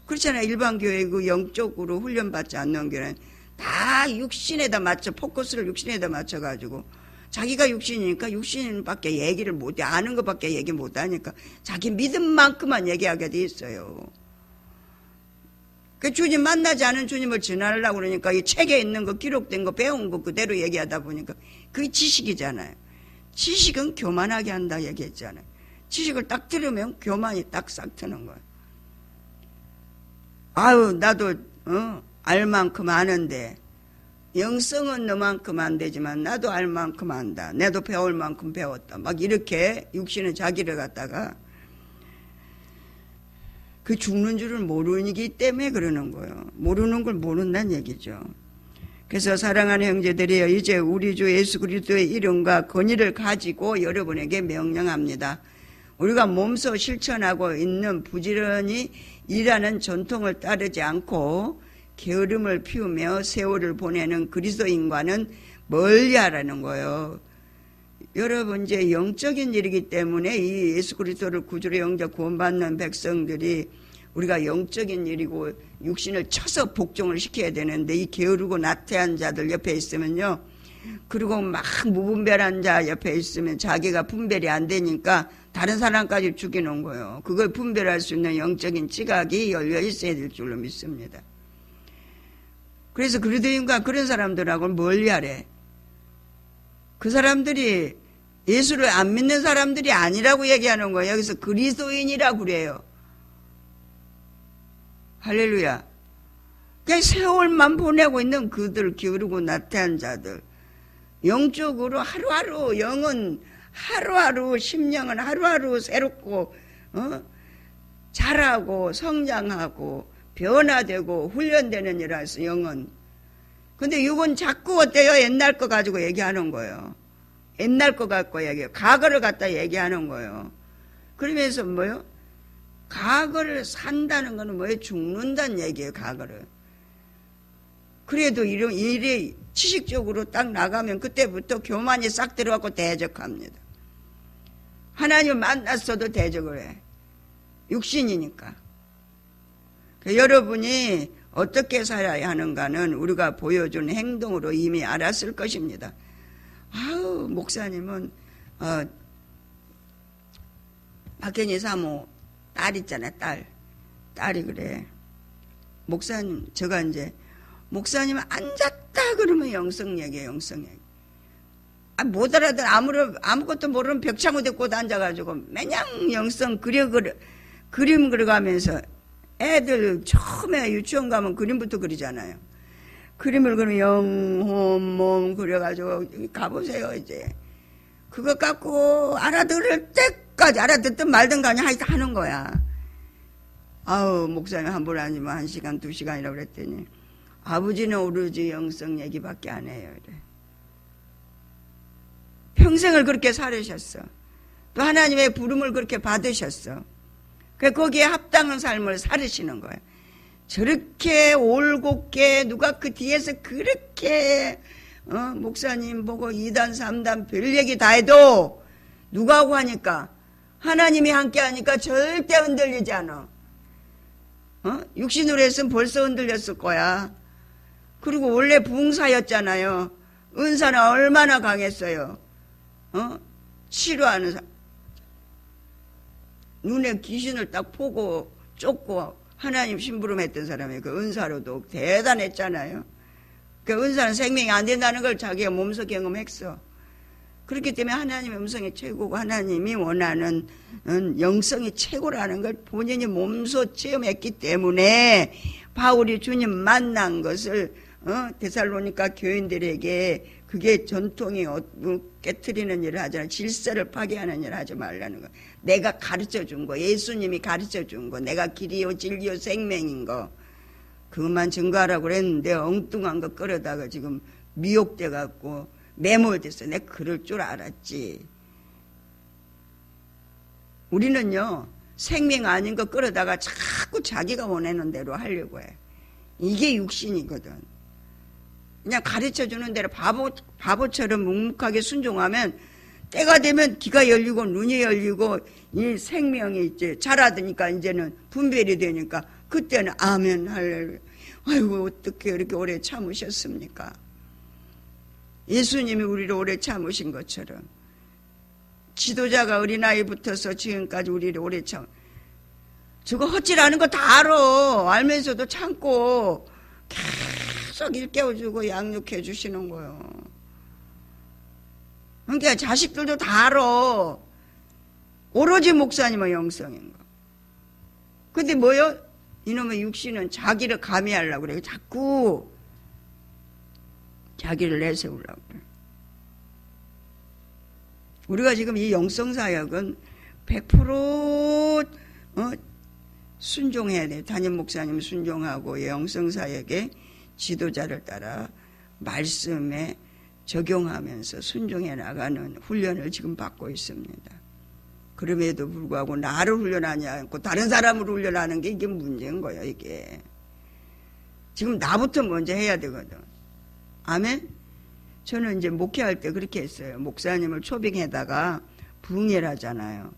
그렇잖아요. 일반 교회 그 영적으로 훈련받지 않는 교회는 다 육신에다 맞춰 포커스를 육신에다 맞춰가지고 자기가 육신이니까 육신밖에 얘기를 못해. 아는 것밖에 얘기 못하니까 자기 믿음만큼만 얘기하게 돼 있어요. 그 주님 만나지 않은 주님을 전하려고 그러니까 이 책에 있는 거 기록된 거 배운 거 그대로 얘기하다 보니까 그게 지식이잖아요. 지식은 교만하게 한다 얘기했잖아요. 지식을 딱 들으면 교만이 딱 싹 트는 거예요. 아유, 나도 알 만큼 아는데 영성은 너만큼 안 되지만 나도 알 만큼 안다. 나도 배울 만큼 배웠다. 막 이렇게 육신은 자기를 갖다가 그 죽는 줄을 모르기 때문에 그러는 거예요. 모르는 걸 모른다는 얘기죠. 그래서 사랑하는 형제들이여, 이제 우리 주 예수 그리스도의 이름과 권위를 가지고 여러분에게 명령합니다. 우리가 몸소 실천하고 있는 부지런히 일하는 전통을 따르지 않고 게으름을 피우며 세월을 보내는 그리스도인과는 멀리하라는 거예요. 여러분, 이제 영적인 일이기 때문에 이 예수 그리스도를 구주로 영접 구원받는 백성들이 우리가 영적인 일이고 육신을 쳐서 복종을 시켜야 되는데, 이 게으르고 나태한 자들 옆에 있으면요, 그리고 막 무분별한 자 옆에 있으면 자기가 분별이 안 되니까 다른 사람까지 죽이는 거예요. 그걸 분별할 수 있는 영적인 지각이 열려 있어야 될 줄로 믿습니다. 그래서 그리스도인과 그런 사람들하고 멀리하래. 그 사람들이 예수를 안 믿는 사람들이 아니라고 얘기하는 거예요. 여기서 그리스도인이라고 그래요. 할렐루야. 그냥 세월만 보내고 있는 그들, 기울이고 나태한 자들, 영적으로 하루하루, 영은 하루하루, 심령은 하루하루 새롭고 자라고 성장하고 변화되고 훈련되는 일이라서 영은. 근데 육은 자꾸 어때요? 옛날 거 가지고 얘기하는 거예요. 옛날 거 갖고 얘기해요. 과거를 갖다 얘기하는 거예요. 그러면서 뭐요? 과거를 산다는 거는 뭐예요? 죽는다는 얘기예요, 과거를. 그래도 이런 일이 지식적으로 딱 나가면 그때부터 교만이 싹 들어가고 대적합니다. 하나님을 만났어도 대적을 해. 육신이니까. 여러분이 어떻게 살아야 하는가는 우리가 보여준 행동으로 이미 알았을 것입니다. 아우, 목사님은 박현희 사모 딸 있잖아요. 딸이 그래. 목사님, 제가 이제 목사님 앉았다 그러면 영성 얘기예요. 영성 얘기. 못 알아들 아무것도 모르는 벽창호 데리고 앉아가지고 매냥 영성 그림 그려가면서, 애들 처음에 유치원 가면 그림부터 그리잖아요. 그림을 그리면 영혼몸 그려가지고 가보세요. 이제 그거 갖고 알아들을 때까지 알아듣든 말든 간에 하는 거야. 아우, 목사님 한 번 아니면 1시간 2시간이라고 그랬더니 아버지는 오로지 영성 얘기밖에 안 해요. 이래. 평생을 그렇게 살으셨어. 또 하나님의 부름을 그렇게 받으셨어. 거기에 합당한 삶을 살으시는 거예요. 저렇게 올곧게 누가 그 뒤에서 그렇게 목사님 보고 2단 3단 별 얘기 다 해도 누가 하고 하니까, 하나님이 함께 하니까 절대 흔들리지 않아. 육신으로 했으면 벌써 흔들렸을 거야. 그리고 원래 부흥사였잖아요. 은사는 얼마나 강했어요. 치료하는 사람. 눈에 귀신을 딱 보고 쫓고 하나님 심부름했던 사람이 그 은사로도 대단했잖아요. 그 은사는 생명이 안 된다는 걸 자기가 몸소 경험했어. 그렇기 때문에 하나님의 음성이 최고고 하나님이 원하는 영성이 최고라는 걸 본인이 몸소 체험했기 때문에 바울이 주님 만난 것을 데살로니가 교인들에게, 그게 전통이 깨트리는 일을 하잖아요. 질서를 파괴하는 일을 하지 말라는 거. 내가 가르쳐 준 거, 예수님이 가르쳐 준 거, 내가 길이요 진리요 생명인 거, 그것만 증거하라고 그랬는데 엉뚱한 거 끌어다가 지금 미혹돼 갖고 매몰됐어. 내가 그럴 줄 알았지. 우리는요, 생명 아닌 거 끌어다가 자꾸 자기가 원하는 대로 하려고 해. 이게 육신이거든. 그냥 가르쳐주는 대로 바보처럼 묵묵하게 순종하면 때가 되면 귀가 열리고 눈이 열리고 이 생명이 이제 자라드니까 이제는 분별이 되니까 그때는 아멘 할렐루야. 아이고, 어떻게 이렇게 오래 참으셨습니까? 예수님이 우리를 오래 참으신 것처럼 지도자가 어린아이부터서 지금까지 우리를 오래 저거 헛질하는 거 다 알면서도 참고 계속 일깨워주고 양육해 주시는 거예요. 그러니까 자식들도 다 알아. 오로지 목사님의 영성인 거. 근데 뭐요? 이놈의 육신은 자기를 가미하려고 그래요. 자꾸 자기를 내세우려고 그래요. 우리가 지금 이 영성사역은 100% 순종해야 돼요. 담임 목사님 순종하고 영성사역의 지도자를 따라 말씀에 적용하면서 순종해 나가는 훈련을 지금 받고 있습니다. 그럼에도 불구하고 나를 훈련하지 않고 다른 사람을 훈련하는 게 이게 문제인 거예요. 이게 지금 나부터 먼저 해야 되거든. 아멘. 저는 이제 목회할 때 그렇게 했어요. 목사님을 초빙해다가 부흥회라잖아요.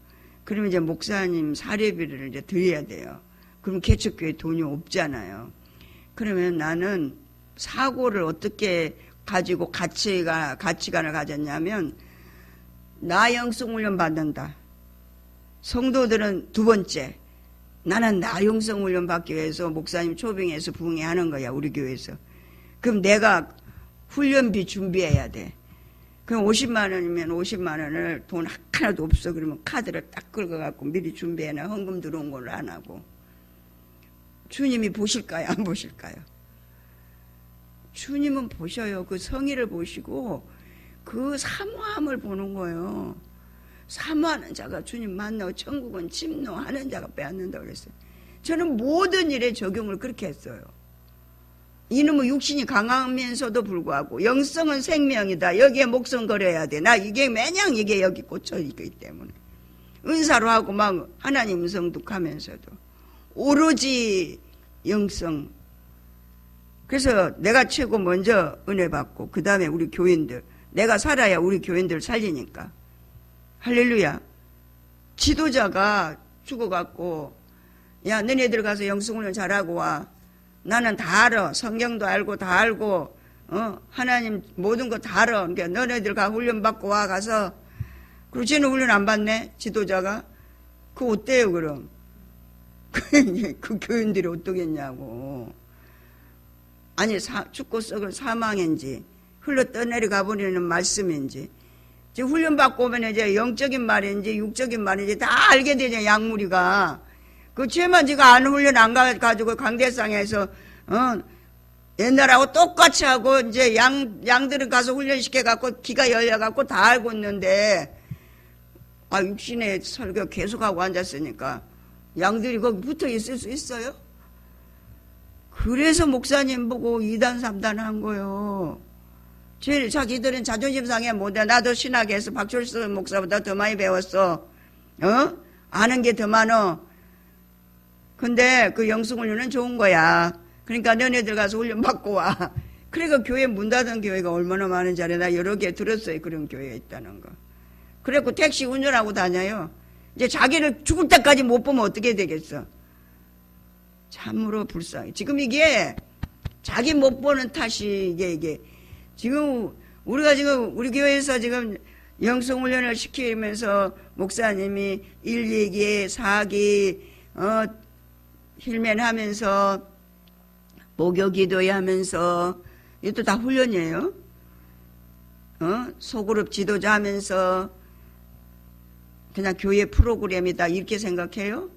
그러면 이제 목사님 사례비를 이제 드려야 돼요. 그럼 개척교회 돈이 없잖아요. 그러면 나는 사고를 어떻게 가지고 가치관을 가졌냐면, 나 영성훈련 받는다. 성도들은 두 번째, 나는 나 영성훈련 받기 위해서 목사님 초빙해서 부흥회 하는 거야, 우리 교회에서. 그럼 내가 훈련비 준비해야 돼. 그럼 50만 원이면 50만 원을 돈 하나도 없어. 그러면 카드를 딱 긁어갖고 미리 준비해놔. 헌금 들어온 걸로 안 하고. 주님이 보실까요? 안 보실까요? 주님은 보셔요. 그 성의를 보시고 그 사모함을 보는 거예요. 사모하는 자가 주님 만나고 천국은 침노하는 자가 빼앗는다고 그랬어요. 저는 모든 일에 적용을 그렇게 했어요. 이놈의 육신이 강하면서도 불구하고 영성은 생명이다. 여기에 목숨 걸어야 돼. 나 이게 매냥 이게 여기 꽂혀 있기 때문에 은사로 하고 막 하나님 음성 독하면서도 오로지 영성. 그래서 내가 최고 먼저 은혜 받고 그 다음에 우리 교인들, 내가 살아야 우리 교인들 살리니까. 할렐루야. 지도자가 죽어갖고 야 너네들 가서 영성훈련 잘하고 와. 나는 다 알아. 성경도 알고 다 알고 하나님 모든 거 다 알아. 그러니까 너네들 가 훈련 받고 와 가서. 그리고 쟤는 훈련 안 받네 지도자가. 그거 어때요 그럼? 그 교인들이 어떠겠냐고. 아니 죽고 썩을 사망인지 흘러 떠내려가 버리는 말씀인지 지금 훈련 받고 오면 이제 영적인 말인지 육적인 말인지 다 알게 되잖아. 약물이가. 그 죄만 지가 안 훈련 안 가가지고 강대상에서 옛날하고 똑같이 하고 이제 양들은 가서 훈련시켜갖고 귀가 열려갖고 다 알고 있는데 육신의 설교 계속하고 앉았으니까 양들이 거기 붙어 있을 수 있어요? 그래서 목사님 보고 2단 3단 한 거요. 자기들은 자존심 상해 못해. 나도 신학에서 박철수 목사보다 더 많이 배웠어. 아는 게 더 많어. 근데 그 영성훈련은 좋은 거야. 그러니까 너네들 가서 훈련 받고 와. 그러니까 교회 문 닫은 교회가 얼마나 많은지 알아. 나 여러 개 들었어요. 그런 교회가 있다는 거. 그래갖고 택시 운전하고 다녀요. 이제 자기를 죽을 때까지 못 보면 어떻게 되겠어. 참으로 불쌍해. 지금 이게 자기 못 보는 탓이 이게 지금 우리가 지금 우리 교회에서 지금 영성훈련을 시키면서 목사님이 1, 2기, 4기 힐맨 하면서 목요 기도회 하면서 이것도 다 훈련이에요. 소그룹 지도자 하면서 그냥 교회 프로그램이다 이렇게 생각해요?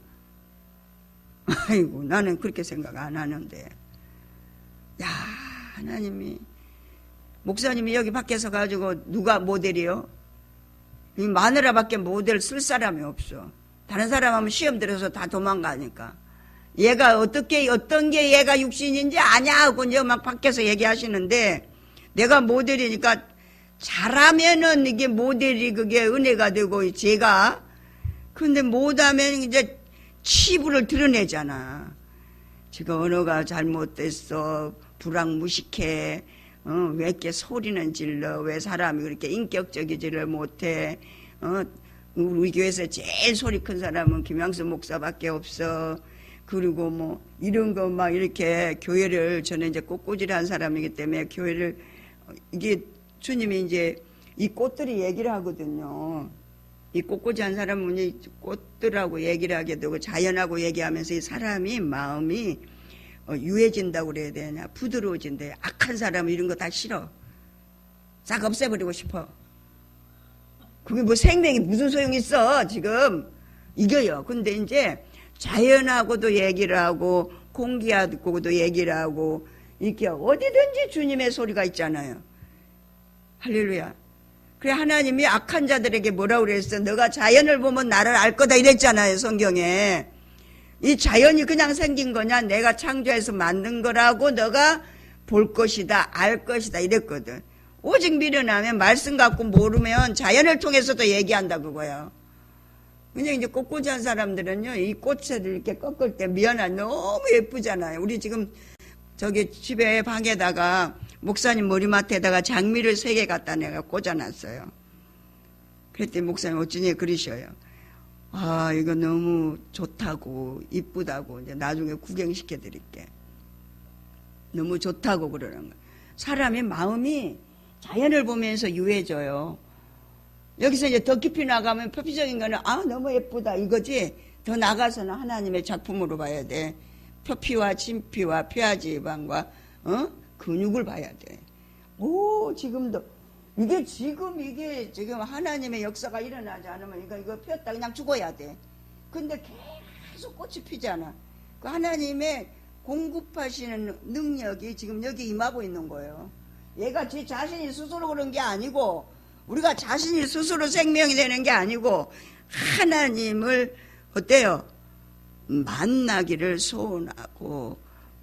아이고 나는 그렇게 생각 안 하는데. 야 하나님이 목사님이 여기 밖에서 가지고 누가 모델이요? 이 마누라밖에 모델 쓸 사람이 없어. 다른 사람 하면 시험 들어서 다 도망가니까. 얘가 어떤 게 얘가 육신인지 아냐 하고 이제 막 밖에서 얘기하시는데 내가 모델이니까 잘하면은 이게 모델이 그게 은혜가 되고 제가 근데 못하면 이제 치부를 드러내잖아. 지금 언어가 잘못됐어. 불황무식해. 왜 이렇게 소리는 질러? 왜 사람이 그렇게 인격적이지를 못해? 우리 교회에서 제일 소리 큰 사람은 김양수 목사밖에 없어. 그리고 뭐 이런 거 막 이렇게 교회를 저는 이제 꽃꽂이를 한 사람이기 때문에 교회를 이게 주님이 이제 이 꽃들이 얘기를 하거든요. 이 꽃꽂이 한 사람은 이 꽃들하고 얘기를 하게 되고 자연하고 얘기하면서 이 사람이 마음이 유해진다고 그래야 되냐 부드러워진대. 악한 사람은 이런 거 다 싫어. 싹 없애버리고 싶어. 그게 뭐 생명이 무슨 소용이 있어, 지금. 이겨요. 근데 이제 자연하고도 얘기를 하고, 공기하고도 얘기를 하고, 이렇게 어디든지 주님의 소리가 있잖아요. 할렐루야. 그래, 하나님이 악한 자들에게 뭐라고 그랬어? 너가 자연을 보면 나를 알 거다 이랬잖아요, 성경에. 이 자연이 그냥 생긴 거냐? 내가 창조해서 만든 거라고 너가 볼 것이다, 알 것이다 이랬거든. 오직 미련하면 말씀 갖고 모르면 자연을 통해서도 얘기한다 그거예요. 그냥 이제 꽃꽂이한 사람들은요, 이 꽃을 이렇게 꺾을 때 미연한 너무 예쁘잖아요. 우리 지금 저기 집에 방에다가 목사님 머리맡에다가 장미를 3개 갖다 내가 꽂아놨어요. 그랬더니 목사님 어찌니 그러셔요. 아, 이거 너무 좋다고 이쁘다고 이제 나중에 구경시켜 드릴게. 너무 좋다고 그러는 거예요. 사람의 마음이 자연을 보면서 유해져요. 여기서 이제 더 깊이 나가면 표피적인 거는 아 너무 예쁘다 이거지, 더 나가서는 하나님의 작품으로 봐야 돼. 표피와 진피와 폐하지방과 근육을 봐야 돼. 오, 지금도 이게 지금 하나님의 역사가 일어나지 않으면 이거 피었다 그냥 죽어야 돼. 근데 계속 꽃이 피잖아. 그 하나님의 공급하시는 능력이 지금 여기 임하고 있는 거예요. 얘가 제 자신이 스스로 그런 게 아니고, 우리가 자신이 스스로 생명이 되는 게 아니고, 하나님을 어때요? 만나기를 소원하고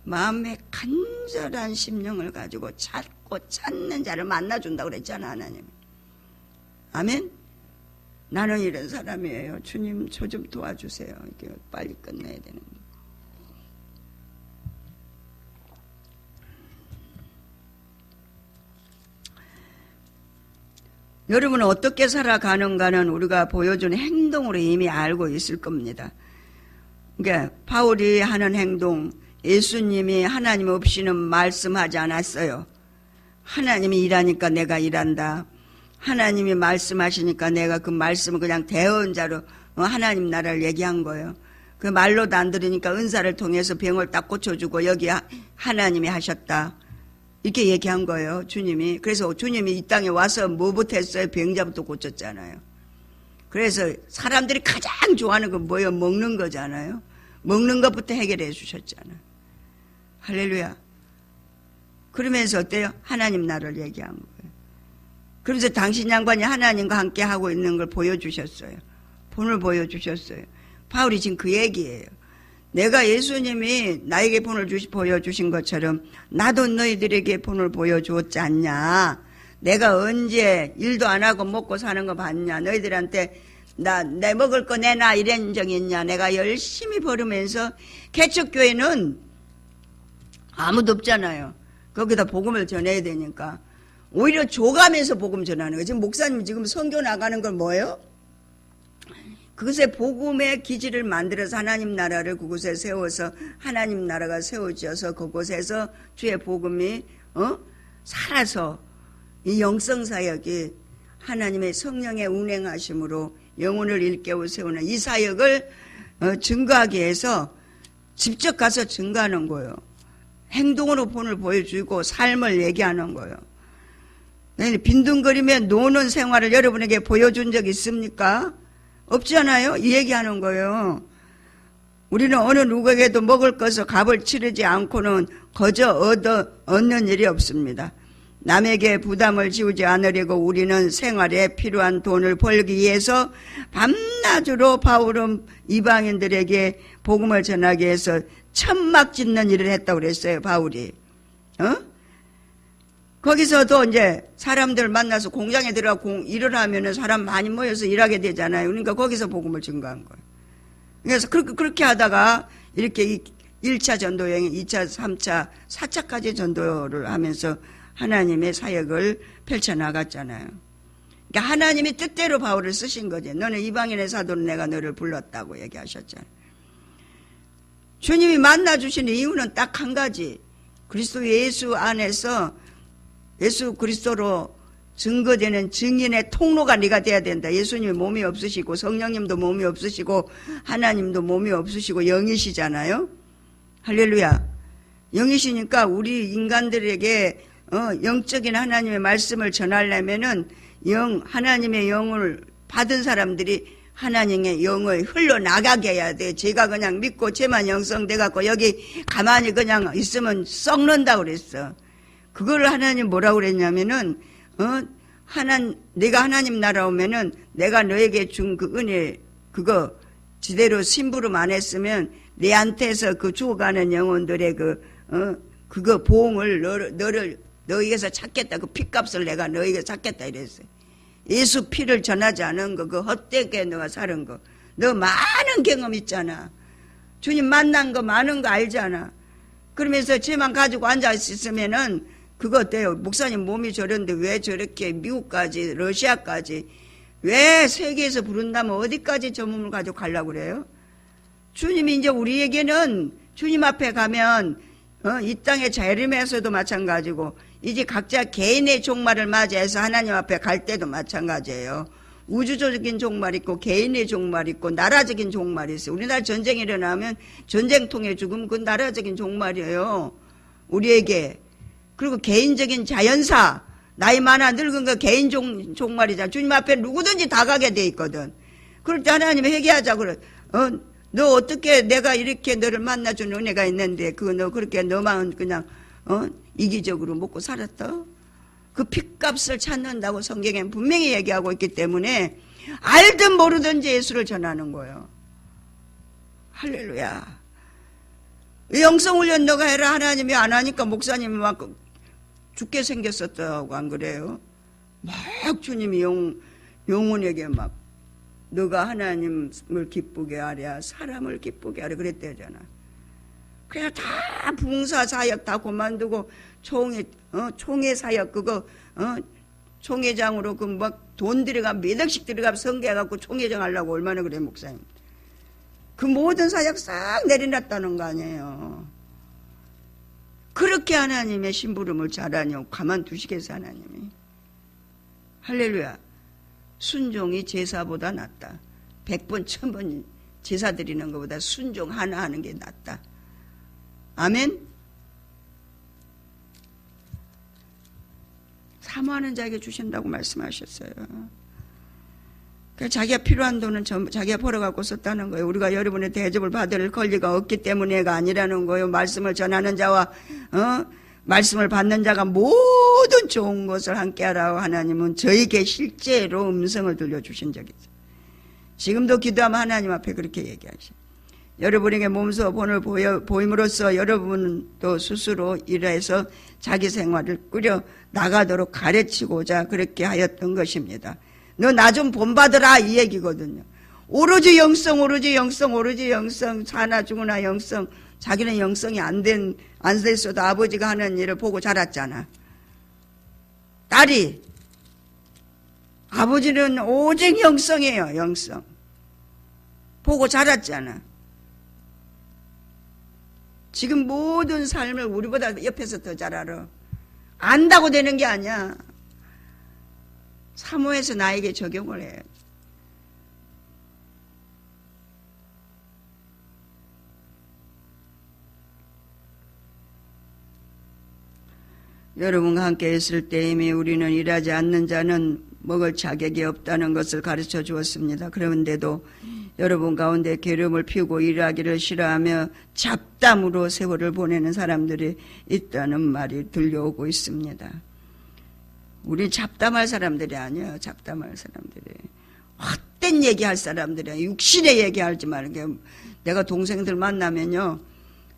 마음의 간절한 심령을 가지고 찾고 찾는 자를 만나준다고 그랬잖아, 하나님. 아멘. 나는 이런 사람이에요. 주님 저 좀 도와주세요. 이게 빨리 끝내야 되는 거. 여러분은 어떻게 살아가는가는 우리가 보여준 행동으로 이미 알고 있을 겁니다. 그러니까 바울이 하는 행동, 예수님이 하나님 없이는 말씀하지 않았어요. 하나님이 일하니까 내가 일한다. 하나님이 말씀하시니까 내가 그 말씀을 그냥 대언자로 하나님 나라를 얘기한 거예요. 그 말로도 안 들으니까 은사를 통해서 병을 딱 고쳐주고 여기 하나님이 하셨다. 이렇게 얘기한 거예요, 주님이. 그래서 주님이 이 땅에 와서 뭐부터 했어요? 병자부터 고쳤잖아요. 그래서 사람들이 가장 좋아하는 건 뭐예요? 먹는 거잖아요. 먹는 것부터 해결해 주셨잖아요. 할렐루야. 그러면서 어때요? 하나님 나라를 얘기한 거예요. 그래서 당신 양반이 하나님과 함께 하고 있는 걸 보여주셨어요. 본을 보여주셨어요. 바울이 지금 그 얘기예요. 내가 예수님이 나에게 본을 보여주신 것처럼 나도 너희들에게 본을 보여주었지 않냐. 내가 언제 일도 안 하고 먹고 사는 거 봤냐. 너희들한테 내 먹을 거 내놔 이런 적이 있냐. 내가 열심히 벌으면서 개척교회는 아무도 없잖아요. 거기다 복음을 전해야 되니까 오히려 줘가면서 복음 전하는 거예요. 지금 목사님 지금 선교 나가는 건 뭐예요? 그것에 복음의 기지를 만들어서 하나님 나라를 그곳에 세워서 하나님 나라가 세워져서 그곳에서 주의 복음이 살아서 이 영성사역이 하나님의 성령의 운행하심으로 영혼을 일깨워 세우는 이 사역을 증거하기 위해서 직접 가서 증거하는 거예요. 행동으로 본을 보여주고 삶을 얘기하는 거예요. 빈둥거리며 노는 생활을 여러분에게 보여준 적 있습니까? 없잖아요. 이 얘기하는 거예요. 우리는 어느 누구에게도 먹을 것을 값을 치르지 않고는 거저 얻는 일이 없습니다. 남에게 부담을 지우지 않으려고 우리는 생활에 필요한 돈을 벌기 위해서 밤낮으로 바울은 이방인들에게 복음을 전하기 위해서 천막 짓는 일을 했다고 그랬어요, 바울이. 거기서도 이제 사람들 만나서 공장에 들어가고 일을 하면은 사람 많이 모여서 일하게 되잖아요. 그러니까 거기서 복음을 증거한 거예요. 그래서 그렇게 하다가 이렇게 1차 전도 여행, 2차, 3차, 4차까지 전도를 하면서 하나님의 사역을 펼쳐나갔잖아요. 그러니까 하나님이 뜻대로 바울을 쓰신 거지. 너는 이방인의 사도로 내가 너를 불렀다고 얘기하셨잖아요. 주님이 만나주시는 이유는 딱 한 가지. 그리스도 예수 안에서 예수 그리스도로 증거되는 증인의 통로가 네가 돼야 된다. 예수님이 몸이 없으시고 성령님도 몸이 없으시고 하나님도 몸이 없으시고 영이시잖아요. 할렐루야. 영이시니까 우리 인간들에게 영적인 하나님의 말씀을 전하려면은 하나님의 영을 받은 사람들이 하나님의 영을 흘러나가게 해야 돼. 제가 그냥 믿고 쟤만 영성돼갖고 여기 가만히 그냥 있으면 썩는다고 그랬어. 그걸 하나님 뭐라고 그랬냐면은, 내가 하나님 나라 오면은 내가 너에게 준 그 은혜, 그거 제대로 심부름 안 했으면 내한테서 그 죽어가는 영혼들의 그거 보응을 너에게서 찾겠다. 그 피값을 내가 너에게 찾겠다 이랬어요. 예수 피를 전하지 않은 거, 그 헛되게 너가 사는 거. 너 많은 경험 있잖아. 주님 만난 거 많은 거 알잖아. 그러면서 쟤만 가지고 앉아 있으면은 그거 어때요? 목사님 몸이 저런데 왜 저렇게 미국까지 러시아까지 왜 세계에서 부른다면 어디까지 저 몸을 가지고 가려고 그래요? 주님이 이제 우리에게는 주님 앞에 가면 이 땅의 재림에서도 마찬가지고 이제 각자 개인의 종말을 맞이해서 하나님 앞에 갈 때도 마찬가지예요. 우주적인 종말 있고 개인의 종말 있고 나라적인 종말이 있어요. 우리나라 전쟁이 일어나면 전쟁통에 죽으면 그건 나라적인 종말이에요. 우리에게. 그리고 개인적인 자연사, 나이 많아 늙은 거 개인 종말이잖아. 주님 앞에 누구든지 다 가게 돼 있거든. 그럴 때 하나님이 회개하자 그래. 너 어떻게 내가 이렇게 너를 만나준 은혜가 있는데 그거 너 그렇게 너만 그냥 이기적으로 먹고 살았다? 그 핏값을 찾는다고 성경엔 분명히 얘기하고 있기 때문에 알든 모르든지 예수를 전하는 거예요. 할렐루야. 영성훈련 너가 해라. 하나님이 안 하니까 목사님이 막 죽게 생겼었다고 안 그래요? 막 주님이 영혼에게 막 너가 하나님을 기쁘게 하랴 사람을 기쁘게 하랴 그랬대잖아. 그래서 다 부흥사 사역 다 그만두고 총회 사역 그거 총회장으로 그 막 돈 들어가 몇 억씩 들어가 성계해갖고 총회장 하려고 얼마나 그래 목사님. 그 모든 사역 싹 내려놨다는 거 아니에요. 그렇게 하나님의 심부름을 잘하냐고 가만두시겠어 하나님이. 할렐루야. 순종이 제사보다 낫다. 100번 1000번 제사 드리는 것보다 순종 하나 하는 게 낫다. 아멘. 사모하는 자에게 주신다고 말씀하셨어요. 자기가 필요한 돈은 자기가 벌어갖고 썼다는 거예요. 우리가 여러분의 대접을 받을 권리가 없기 때문에가 아니라는 거예요. 말씀을 전하는 자와 말씀을 받는 자가 모든 좋은 것을 함께하라고 하나님은 저에게 실제로 음성을 들려주신 적이 있어요. 지금도 기도하면 하나님 앞에 그렇게 얘기하셔요. 여러분에게 몸소 본을 보임으로써 여러분도 스스로 일해서 자기 생활을 꾸려 나가도록 가르치고자 그렇게 하였던 것입니다. 너 나 좀 본받으라 이 얘기거든요. 오로지 영성 오로지 영성 오로지 영성 사나 죽으나 영성. 자기는 영성이 안 됐어도 아버지가 하는 일을 보고 자랐잖아. 딸이 아버지는 오직 영성이에요. 영성 보고 자랐잖아. 지금 모든 삶을 우리보다 옆에서 더 잘 알아. 안다고 되는 게 아니야. 사모해서 나에게 적용을 해. 여러분과 함께 있을 때 이미 우리는 일하지 않는 자는 먹을 자격이 없다는 것을 가르쳐 주었습니다. 그런데도 여러분 가운데 게으름을 피우고 일하기를 싫어하며 잡담으로 세월을 보내는 사람들이 있다는 말이 들려오고 있습니다. 우리 잡담할 사람들이 아니에요. 잡담할 사람들이. 헛된 얘기할 사람들이야. 육신의 얘기하지 말고. 내가 동생들 만나면요.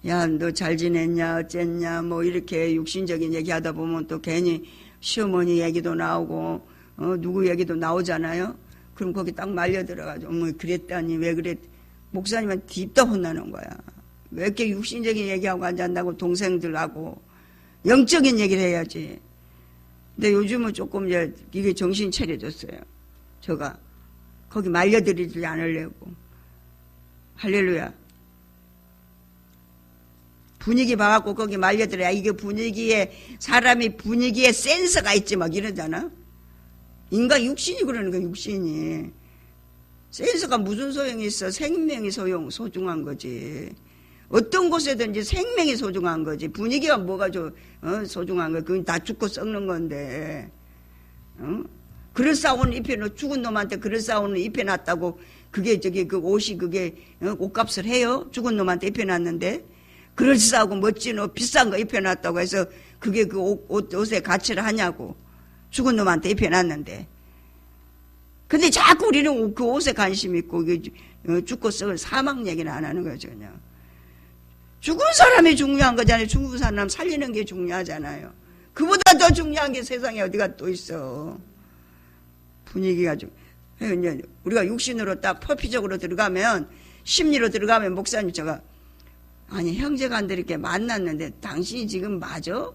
야, 너 잘 지냈냐, 어쨌냐, 뭐 이렇게 육신적인 얘기하다 보면 또 괜히 시어머니 얘기도 나오고 누구 얘기도 나오잖아요. 그럼 거기 딱 말려들어가지고 어머 그랬다니 왜 그랬. 목사님은 딥다 혼나는 거야. 왜 이렇게 육신적인 얘기하고 앉았다고 동생들하고 영적인 얘기를 해야지. 근데 요즘은 조금 이게 정신 차려졌어요. 제가 거기 말려드리지 않으려고. 할렐루야. 분위기 봐갖고 거기 말려들어야 이게 분위기에 사람이 분위기에 센서가 있지 막 이러잖아. 인간 육신이 그러는 거야. 육신이 센서가 무슨 소용이 있어. 생명이 소중한 거지. 어떤 곳에든지 생명이 소중한 거지. 분위기가 뭐가 소중한 거야. 그건 다 죽고 썩는 건데 그릇 싸우는 입혀놓, 죽은 놈한테 그릇 싸우는 입혀놨다고 그게 그 옷이 그게 옷값을 해요? 죽은 놈한테 입혀놨는데 그릇 싸우고 멋진 옷 비싼 거 입혀놨다고 해서 그게 그 옷의 가치를 하냐고. 죽은 놈한테 입혀놨는데. 근데 자꾸 우리는 그 옷에 관심 있고 죽고 썩을 사망 얘기는 안 하는 거죠. 그냥. 죽은 사람이 중요한 거잖아요. 죽은 사람 살리는 게 중요하잖아요. 그보다 더 중요한 게 세상에 어디가 또 있어. 분위기가 좀. 우리가 육신으로 딱 표피적으로 들어가면, 심리로 들어가면 목사님 제가 아니 형제간들 이렇게 만났는데 당신이 지금 맞아?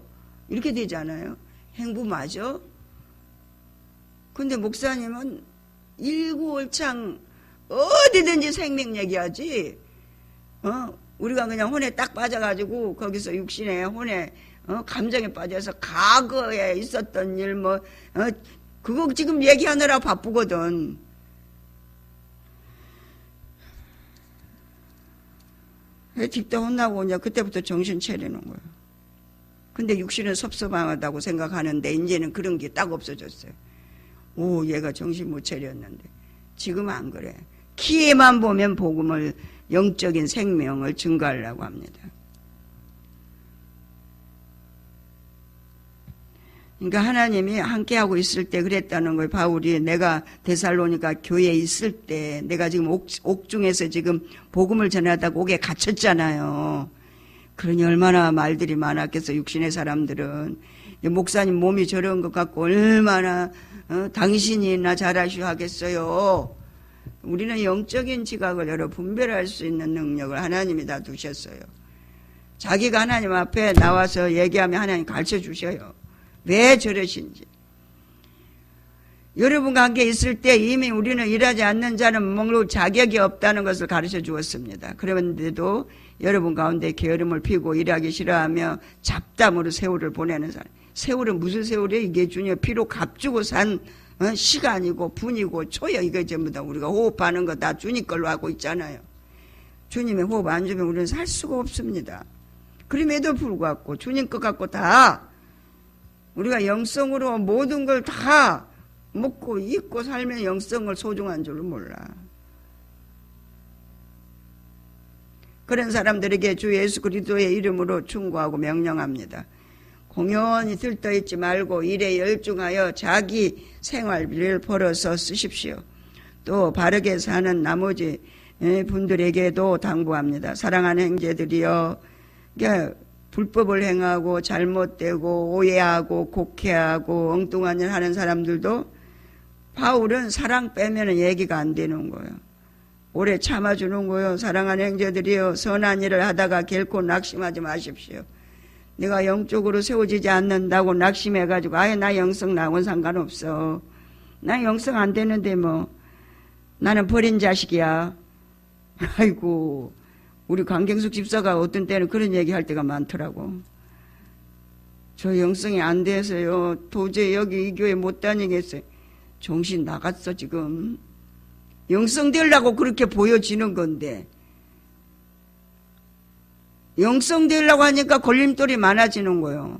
이렇게 되잖아요. 행부 맞아? 근데 목사님은 일구월창 어디든지 생명 얘기하지. 우리가 그냥 혼에 딱 빠져가지고 거기서 육신에 혼에 감정에 빠져서 과거에 있었던 일 그거 지금 얘기하느라 바쁘거든. 왜 뒷다 혼나고 오냐. 그때부터 정신 차리는 거예요. 근데 육신은 섭섭하다고 생각하는데 이제는 그런 게 딱 없어졌어요. 오, 얘가 정신 못 차렸는데. 지금은 안 그래. 키에만 보면 복음을, 영적인 생명을 증거하려고 합니다. 그러니까 하나님이 함께하고 있을 때 그랬다는 거예요. 바울이 내가 데살로니가 교회에 있을 때 내가 지금 옥중에서 지금 복음을 전하다가 옥에 갇혔잖아요. 그러니 얼마나 말들이 많았겠어. 육신의 사람들은. 목사님 몸이 저런 것 같고 얼마나 당신이나 잘하시오 하겠어요. 우리는 영적인 지각을 여러 분별할 수 있는 능력을 하나님이 다 두셨어요. 자기가 하나님 앞에 나와서 얘기하면 하나님 가르쳐 주셔요. 왜 저러신지. 여러분과 함께 있을 때 이미 우리는 일하지 않는 자는 먹을 자격이 없다는 것을 가르쳐 주었습니다. 그런데도 여러분 가운데 게으름을 피우고 일하기 싫어하며 잡담으로 세월을 보내는 사람. 세월은 무슨 세월이에요? 이게 주님 피로 값주고 산 시간이고 분이고 초요. 이거 전부 다 우리가 호흡하는 거 다 주님 걸로 하고 있잖아요. 주님의 호흡 안 주면 우리는 살 수가 없습니다. 그럼에도 불구하고 주님 것 갖고 다 우리가 영성으로 모든 걸 다 먹고 입고 살면 영성을 소중한 줄 몰라. 그런 사람들에게 주 예수 그리스도의 이름으로 충고하고 명령합니다. 공연히 들떠있지 말고 일에 열중하여 자기 생활비를 벌어서 쓰십시오. 또 바르게 사는 나머지 분들에게도 당부합니다. 사랑하는 형제들이여, 그러니까 불법을 행하고 잘못되고 오해하고 곡해하고 엉뚱한 일 하는 사람들도 바울은 사랑 빼면 얘기가 안 되는 거예요. 오래 참아주는 거예요. 사랑하는 형제들이여, 선한 일을 하다가 결코 낙심하지 마십시오. 내가 영적으로 세워지지 않는다고 낙심해가지고 아예 나 영성 나하고는 상관없어. 나 영성 안 되는데 뭐 나는 버린 자식이야. 아이고, 우리 강경숙 집사가 어떤 때는 그런 얘기할 때가 많더라고. 저 영성이 안 돼서요 도저히 여기 이 교회 못 다니겠어요. 정신 나갔어 지금. 영성 되려고 그렇게 보여지는 건데 영성 되려고 하니까 걸림돌이 많아지는 거예요.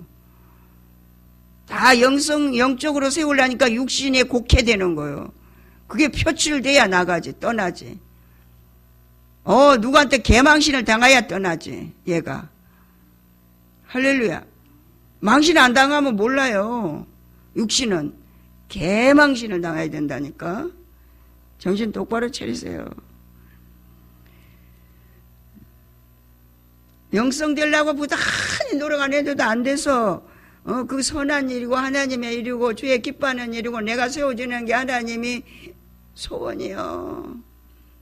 다 영적으로 세우려니까 육신에 곡해되는 거예요. 그게 표출돼야 나가지, 떠나지. 누구한테 개망신을 당해야 떠나지, 얘가. 할렐루야. 망신 안 당하면 몰라요. 육신은 개망신을 당해야 된다니까. 정신 똑바로 차리세요. 영성 되려고 부단히 노력 안 해도 안 돼서 그 선한 일이고 하나님의 일이고 주의 기뻐하는 일이고 내가 세워지는 게 하나님이 소원이요.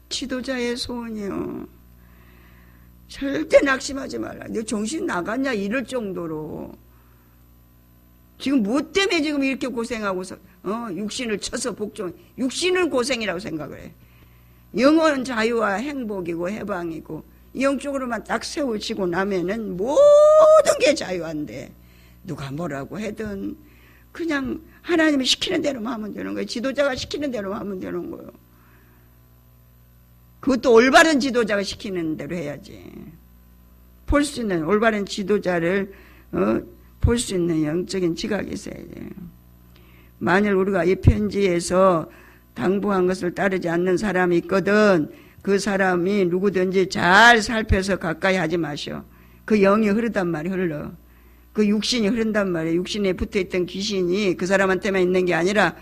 지도자의 소원이요. 절대 낙심하지 말라. 너 정신 나갔냐 이럴 정도로. 지금 뭐 때문에 지금 이렇게 고생하고서 육신을 쳐서 복종. 육신은 고생이라고 생각을 해. 영혼은 자유와 행복이고 해방이고 영적으로만 딱 세우치고 나면은 모든 게 자유한데 누가 뭐라고 하든 그냥 하나님이 시키는 대로만 하면 되는 거예요. 지도자가 시키는 대로만 하면 되는 거예요. 그것도 올바른 지도자가 시키는 대로 해야지. 볼 수 있는 올바른 지도자를 볼 수 있는 영적인 지각이 있어야 돼요. 만일 우리가 이 편지에서 당부한 것을 따르지 않는 사람이 있거든 그 사람이 누구든지 잘 살펴서 가까이 하지 마시오. 그 영이 흐르단 말이야. 흘러. 그 육신이 흐른단 말이야. 육신에 붙어있던 귀신이 그 사람한테만 있는 게 아니라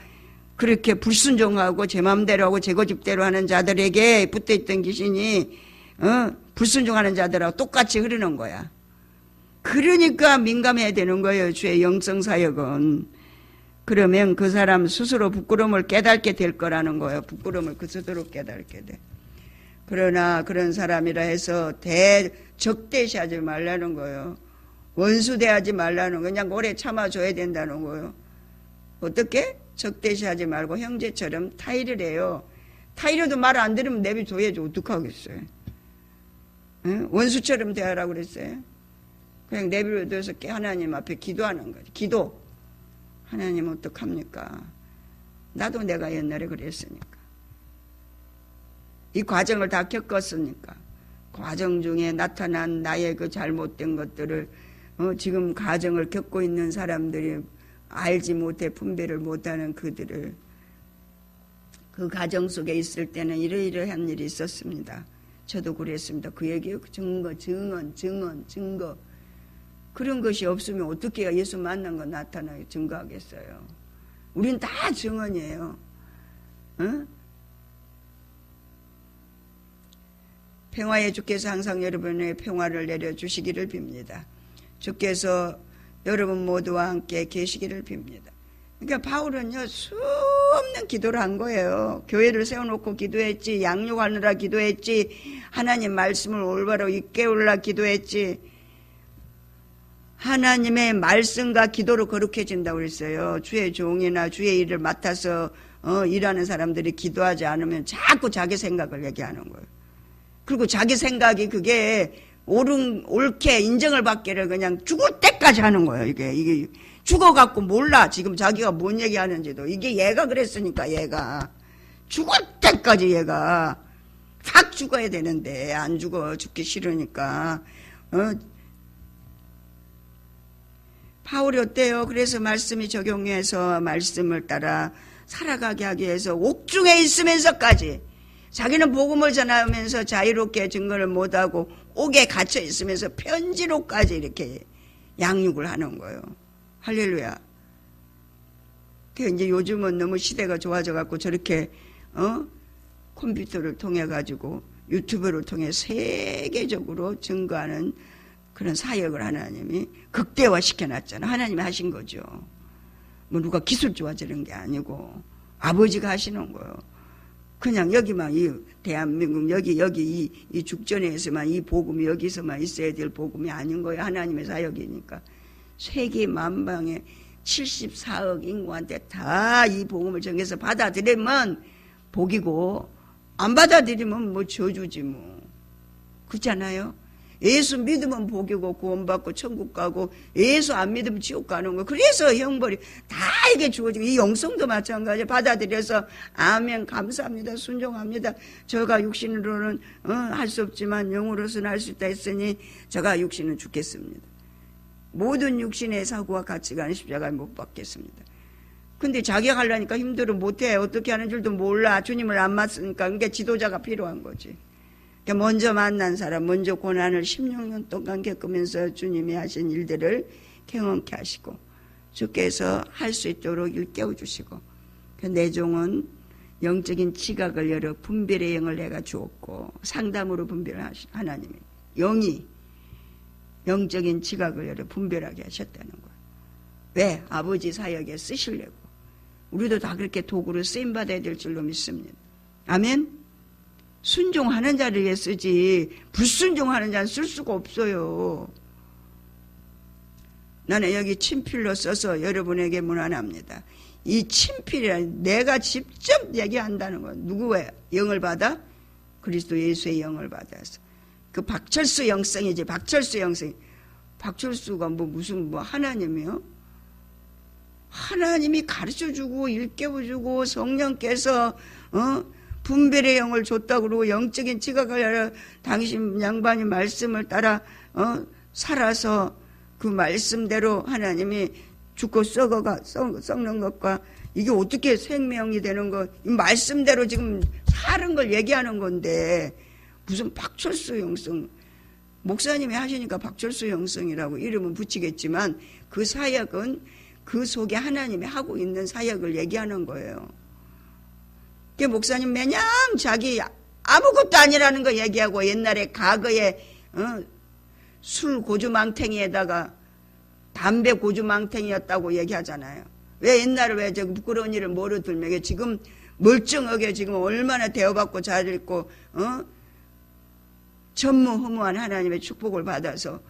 그렇게 불순종하고 제 마음대로 하고 제 고집대로 하는 자들에게 붙어있던 귀신이 불순종하는 자들하고 똑같이 흐르는 거야. 그러니까 민감해야 되는 거예요. 주의 영성사역은. 그러면 그 사람 스스로 부끄러움을 깨닫게 될 거라는 거예요. 부끄러움을 그 스스로 깨닫게 돼. 그러나 그런 사람이라 해서 적대시하지 말라는 거예요. 원수대하지 말라는 거예요. 그냥 오래 참아줘야 된다는 거예요. 어떻게? 적대시하지 말고 형제처럼 타일을 해요. 타일해도 말 안 들으면 내비둬야지 어떡하겠어요. 응? 원수처럼 대하라고 그랬어요. 그냥 내비둬서 하나님 앞에 기도하는 거지. 기도. 하나님 어떡합니까? 나도 내가 옛날에 그랬으니까. 이 과정을 다 겪었으니까. 과정 중에 나타난 나의 그 잘못된 것들을 지금 과정을 겪고 있는 사람들이 알지 못해 분별을 못하는 그들을 그 과정 속에 있을 때는 이러이러한 일이 있었습니다. 저도 그랬습니다. 그 얘기요. 증거. 그런 것이 없으면 어떻게 예수 만난 거 나타나게 증거하겠어요. 우린 다 증언이에요. 응? 평화의 주께서 항상 여러분의 평화를 내려주시기를 빕니다. 주께서 여러분 모두와 함께 계시기를 빕니다. 그러니까 바울은요 수없는 기도를 한 거예요. 교회를 세워놓고 기도했지, 양육하느라 기도했지, 하나님 말씀을 올바로 깨우려고 기도했지. 하나님의 말씀과 기도로 거룩해진다고 그랬어요. 주의 종이나 주의 일을 맡아서 일하는 사람들이 기도하지 않으면 자꾸 자기 생각을 얘기하는 거예요. 그리고 자기 생각이 그게 옳게 인정을 받기를 그냥 죽을 때까지 하는 거예요. 이게 죽어갖고 몰라. 지금 자기가 뭔 얘기하는지도. 이게 얘가 그랬으니까 얘가. 죽을 때까지 얘가. 확 죽어야 되는데 안 죽어. 죽기 싫으니까. 바울이 어때요? 그래서 말씀이 적용해서 말씀을 따라 살아가게 하기 위해서 옥중에 있으면서까지 자기는 복음을 전하면서 자유롭게 증거를 못하고 옥에 갇혀 있으면서 편지로까지 이렇게 양육을 하는 거예요. 할렐루야. 이제 요즘은 너무 시대가 좋아져갖고 저렇게 컴퓨터를 통해 가지고 유튜브를 통해 세계적으로 증거하는 그런 사역을 하나님이 극대화시켜놨잖아. 하나님이 하신 거죠. 뭐 누가 기술주와 저런 게 아니고 아버지가 하시는 거예요. 그냥 여기만 이 대한민국 여기 이 죽전에서만 이 복음이 여기서만 있어야 될 복음이 아닌 거예요. 하나님의 사역이니까. 세계 만방에 74억 인구한테 다 이 복음을 정해서 받아들이면 복이고 안 받아들이면 뭐 저주지 뭐. 그렇잖아요. 예수 믿으면 복이고 구원받고 천국 가고 예수 안 믿으면 지옥 가는 거. 그래서 형벌이 다 이게 주어지고 이 영성도 마찬가지예요. 받아들여서 아멘 감사합니다. 순종합니다. 저가 육신으로는 할 수 없지만 영으로서는 할 수 있다 했으니 저가 육신은 죽겠습니다. 모든 육신의 사고와 가치가 십자가에 못 박겠습니다. 근데 자기가 하려니까 힘들어 못해. 어떻게 하는 줄도 몰라. 주님을 안 맞으니까. 그러니까 지도자가 필요한 거지. 먼저 만난 사람, 먼저 고난을 16년 동안 겪으면서 주님이 하신 일들을 경험케 하시고 주께서 할 수 있도록 일깨워 주시고 내 종은 영적인 지각을 열어 분별의 영을 내가 주었고 상담으로 분별하신 하나님이 영이 영적인 지각을 열어 분별하게 하셨다는 거예요. 왜? 아버지 사역에 쓰시려고. 우리도 다 그렇게 도구로 쓰임받아야 될 줄로 믿습니다. 아멘. 순종하는 자를 위해 쓰지 불순종하는 자는 쓸 수가 없어요. 나는 여기 친필로 써서 여러분에게 문안합니다. 이 친필이란 내가 직접 얘기한다는 건 누구의 영을 받아? 그리스도 예수의 영을 받아서. 그 박철수 영성이지. 박철수 영성. 박철수가 무슨 하나님이요? 하나님이 가르쳐주고 일깨워주고 성령께서 분별의 영을 줬다고 그러고 영적인 지각을 하려 당신 양반이 말씀을 따라 살아서 그 말씀대로 하나님이 죽고 썩는 것과 이게 어떻게 생명이 되는 거, 이 말씀대로 지금 사는 걸 얘기하는 건데, 무슨 박철수 영성, 목사님이 하시니까 박철수 영성이라고 이름은 붙이겠지만, 그 사역은 그 속에 하나님이 하고 있는 사역을 얘기하는 거예요. 그 목사님 매년 자기 아무것도 아니라는 거 얘기하고, 옛날에 과거에 술 고주망탱이에다가 담배 고주망탱이였다고 얘기하잖아요. 왜 옛날에 왜 저 부끄러운 일을 모르들며 지금 멀쩡하게 지금 얼마나 대우받고 잘 있고 전무후무한 하나님의 축복을 받아서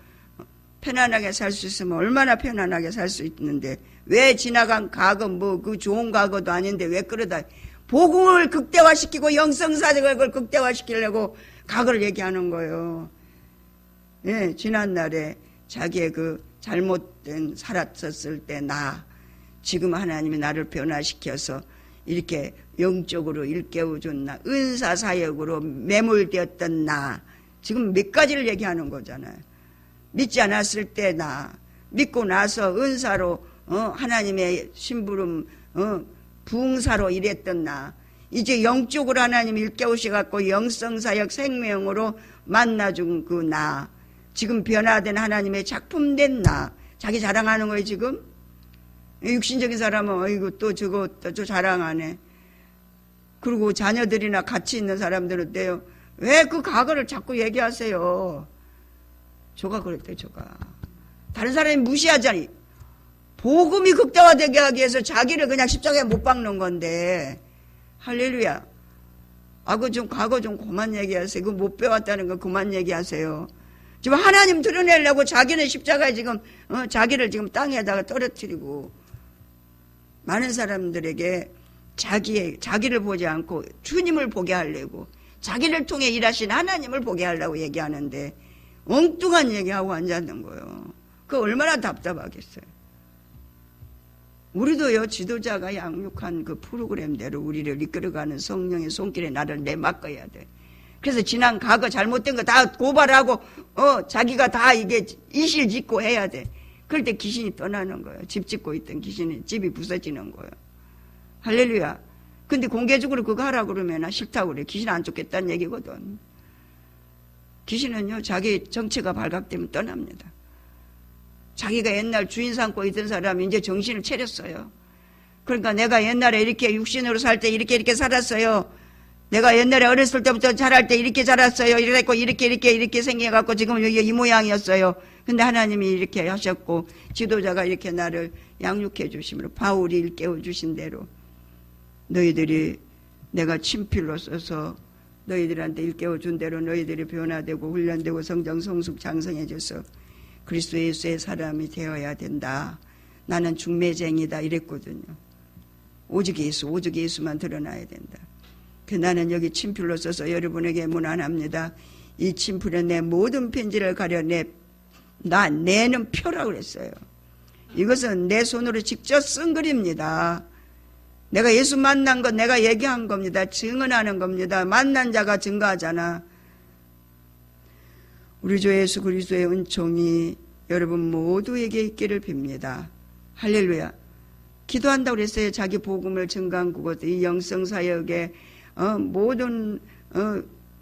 편안하게 살 수 있으면 얼마나 편안하게 살 수 있는데, 왜 지나간 과거 뭐 그 좋은 과거도 아닌데 왜 그러다 복음을 극대화시키고 영성사역을 극대화시키려고 과거를 얘기하는 거예요. 예, 지난날에 자기의 그 잘못된 살았었을 때 지금 하나님이 나를 변화시켜서 이렇게 영적으로 일깨워준 은사사역으로 매몰되었던 지금 몇 가지를 얘기하는 거잖아요. 믿지 않았을 때 믿고 나서 은사로 하나님의 심부름 부흥사로 일했던 이제 영적으로 하나님 일깨우셔갖고 영성사역 생명으로 만나준 그 지금 변화된 하나님의 작품된 자기 자랑하는 거예요. 지금 육신적인 사람은 어이구 또 저거 또 자랑하네. 그리고 자녀들이나 같이 있는 사람들은 어때요? 왜 그 과거를 자꾸 얘기하세요? 저가 그랬대. 저가 다른 사람이 무시하자니 복음이 극대화되게 하기 위해서 자기를 그냥 십자가에 못 박는 건데, 할렐루야. 과거 좀 그만 얘기하세요. 그거 못 배웠다는 거 그만 얘기하세요. 지금 하나님 드러내려고 자기는 십자가에 지금 자기를 지금 땅에다가 떨어뜨리고, 많은 사람들에게 자기를 보지 않고 주님을 보게 하려고, 자기를 통해 일하신 하나님을 보게 하려고 얘기하는데 엉뚱한 얘기하고 앉았는 거예요. 그거 얼마나 답답하겠어요. 우리도요, 지도자가 양육한 그 프로그램대로 우리를 이끌어가는 성령의 손길에 나를 내맡아야 돼. 그래서 지난 과거 잘못된 거 다 고발하고 자기가 다 이게 이실 짓고 해야 돼. 그럴 때 귀신이 떠나는 거예요. 집 짓고 있던 귀신이 집이 부서지는 거예요. 할렐루야. 근데 공개적으로 그거 하라고 그러면 싫다고 그래. 귀신 안 쫓겠다는 얘기거든. 귀신은요, 자기 정체가 발각되면 떠납니다. 자기가 옛날 주인 삼고 있던 사람이 이제 정신을 차렸어요. 그러니까 내가 옛날에 이렇게 육신으로 살 때 이렇게 살았어요. 내가 옛날에 어렸을 때부터 자랄 때 이렇게 자랐어요. 이랬고 이렇게 생겨갖고 지금 여기 이 모양이었어요. 근데 하나님이 이렇게 하셨고 지도자가 이렇게 나를 양육해 주심으로 바울이 일깨워 주신 대로 너희들이 내가 친필로 써서 너희들한테 일깨워 준 대로 너희들이 변화되고 훈련되고 성장 성숙 장성해져서 그리스도 예수의 사람이 되어야 된다. 나는 중매쟁이다 이랬거든요. 오직 예수만 드러나야 된다. 나는 여기 친필로 써서 여러분에게 문안합니다. 이 친필에 내 모든 편지를 가려내 내는 표라고 그랬어요. 이것은 내 손으로 직접 쓴 글입니다. 내가 예수 만난 것 내가 얘기한 겁니다. 증언하는 겁니다. 만난 자가 증거하잖아. 우리 주 예수 그리스도의 은총이 여러분 모두에게 있기를 빕니다. 할렐루야. 기도한다고 그랬어요. 자기 복음을 증거한 그곳, 이 영성사역에 모든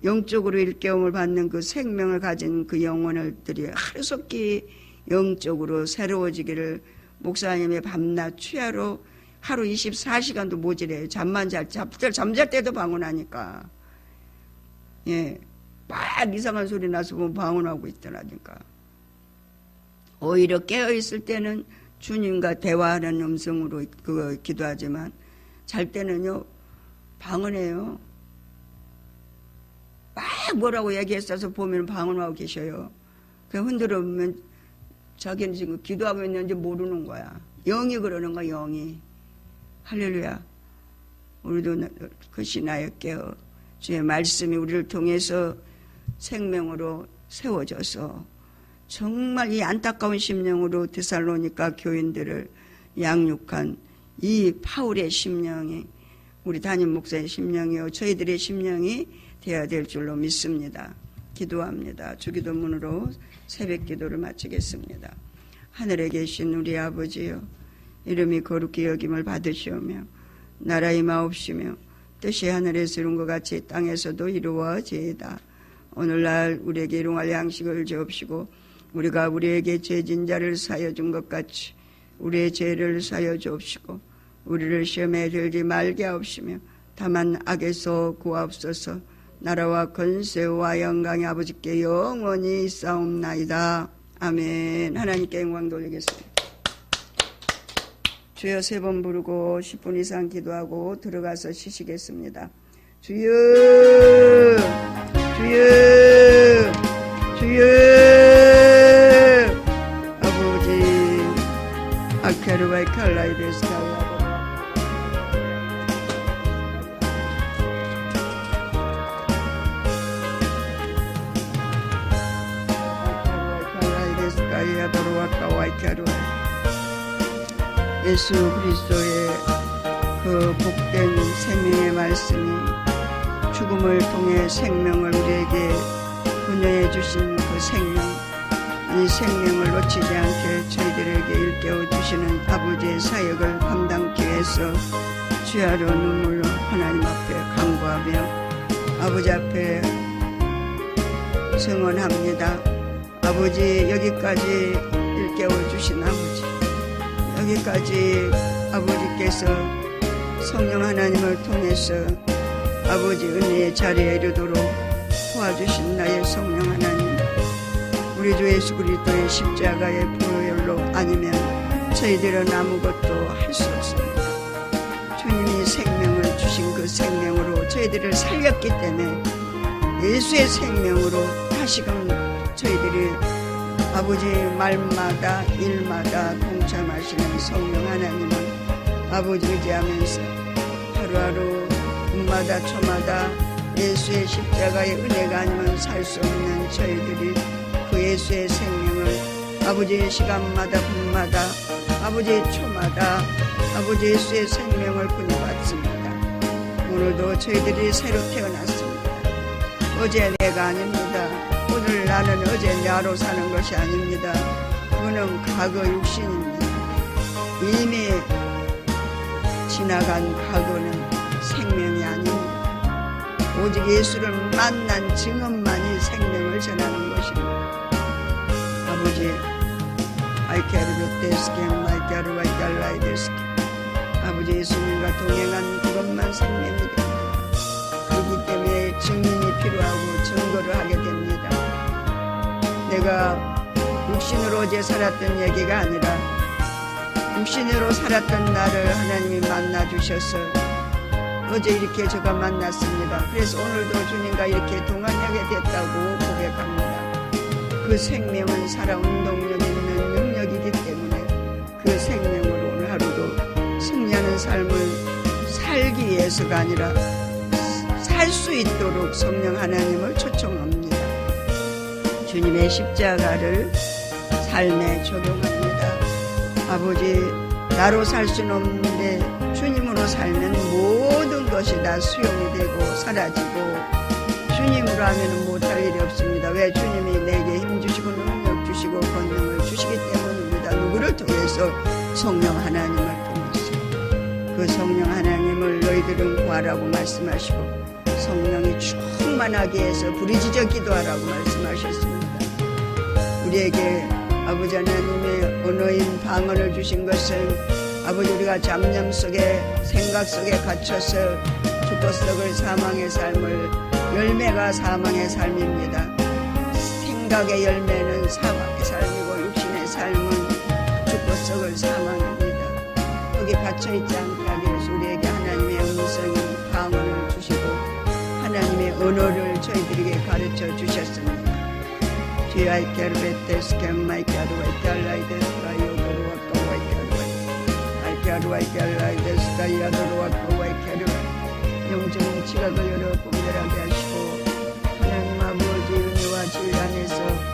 영적으로 일깨움을 받는 그 생명을 가진 그 영혼들이 하루속히 영적으로 새로워지기를 목사님의 밤낮 취하로 하루 24시간도 모자래요. 잠잘 때도 방언하니까. 예. 막 이상한 소리 나서 보면 방언하고 있더라니까. 오히려 깨어있을 때는 주님과 대화하는 음성으로 기도하지만 잘 때는요, 방언해요. 막 뭐라고 얘기했어서 보면 방언하고 계셔요. 그냥 흔들어 보면 자기는 지금 기도하고 있는지 모르는 거야. 영이 그러는 거야, 영이. 할렐루야. 우리도 그것이 나였게요. 주의 말씀이 우리를 통해서 생명으로 세워져서 정말 이 안타까운 심령으로 데살로니가 교인들을 양육한 이 바울의 심령이 우리 담임 목사의 심령이요 저희들의 심령이 되어야 될 줄로 믿습니다. 기도합니다. 주기도문으로 새벽 기도를 마치겠습니다. 하늘에 계신 우리 아버지요, 이름이 거룩히 여김을 받으시오며 나라의 마옵시며 뜻이 하늘에서 이룬 것 같이 땅에서도 이루어지이다. 오늘날 우리에게 일용할 양식을 주옵시고 우리가 우리에게 죄진 자를 사여 준 것 같이 우리의 죄를 사여 주옵시고 우리를 시험에 들지 말게 하옵시며 다만 악에서 구하옵소서. 나라와 권세와 영광이 아버지께 영원히 있사옵나이다. 아멘. 하나님께 영광 돌리겠습니다. 주여 3번 부르고 10분 이상 기도하고 들어가서 쉬시겠습니다. 주여 주여 주여 아버지 아케르바이 칼라이 데스카와 예수 그리스도의 그 복된 생명의 말씀이 죽음을 통해 생명을 우리에게 분여해 주신 그 생명, 이 생명을 놓치지 않게 저희들에게 일깨워 주시는 아버지의 사역을 감당하기 위해서 주야로 눈물로 하나님 앞에 간구하며 아버지 앞에 성원합니다. 아버지, 여기까지 일깨워 주신 아버지, 여기까지 아버지께서 성령 하나님을 통해서 아버지 은혜의 자리에 이르도록 도와주신 나의 성령 하나님, 우리 주 예수 그리스도의 십자가의 보혈로 아니면 저희들은 아무것도 할 수 없습니다. 주님이 생명을 주신 그 생명으로 저희들을 살렸기 때문에 예수의 생명으로 다시금 저희들이 아버지 말마다 일마다 동참하시는 성령 하나님을 아버지 의지하면서 하루하루 분마다 초마다 예수의 십자가의 은혜가 아니면 살 수 없는 저희들이 그 예수의 생명을 아버지의 시간마다 분마다 아버지의 초마다 아버지 예수의 생명을 분여받습니다. 오늘도 저희들이 새로 태어났습니다. 어제 내가 아닙니다. 오늘 나는 어제 나로 사는 것이 아닙니다. 그거는 과거 육신입니다. 이미 지나간 과거는 생명이 아닙니다. 오직 예수를 만난 증언만이 생명을 전하는 것입니다. 아버지, 아버지 예수님과 동행한 그것만 생명이 됩니다. 그렇기 때문에 증인이 필요하고 증거를 하게 됩니다. 내가 육신으로 어제 살았던 얘기가 아니라 육신으로 살았던 나를 하나님이 만나주셔서 어제 이렇게 제가 만났습니다. 그래서 오늘도 주님과 이렇게 동행하게 됐다고 고백합니다. 그 생명은 살아운동력 있는 능력이기 때문에 그 생명으로 오늘 하루도 승리하는 삶을 살기 위해서가 아니라 살 수 있도록 성령 하나님을 초청합니다. 주님의 십자가를 삶에 적용합니다. 아버지, 나로 살 수는 없는데 주님으로 살면 모든 것이 다 수용이 되고 사라지고 주님으로 하면 못할 일이 없습니다. 왜? 주님이 내게 힘 주시고 능력 주시고 권능을 주시기 때문입니다. 누구를 통해서? 성령 하나님을 통해서. 그 성령 하나님을 너희들은 구하라고 말씀하시고 성령이 충만하게 해서 부르짖어 기도하라고 말씀하셨습니다. 우리에게 아버지 하나님의 언어인 방언을 주신 것은 아버지 우리가 잡념 속에 생각 속에 갇혀서 죽고 썩을 사망의 삶을 열매가 사망의 삶입니다. 생각의 열매는 사망의 삶이고 육신의 삶은 죽고 썩을 사망입니다. 거기 갇혀있지 않게 하기 위해서 우리에게 하나님의 음성인 방언을 주시고 하나님의 언어를 저희들에게 가르쳐 주셨습니다. 영적인 지각을 여러 분별하게 하시고 하나님 아버지 은혜와 진리 안에서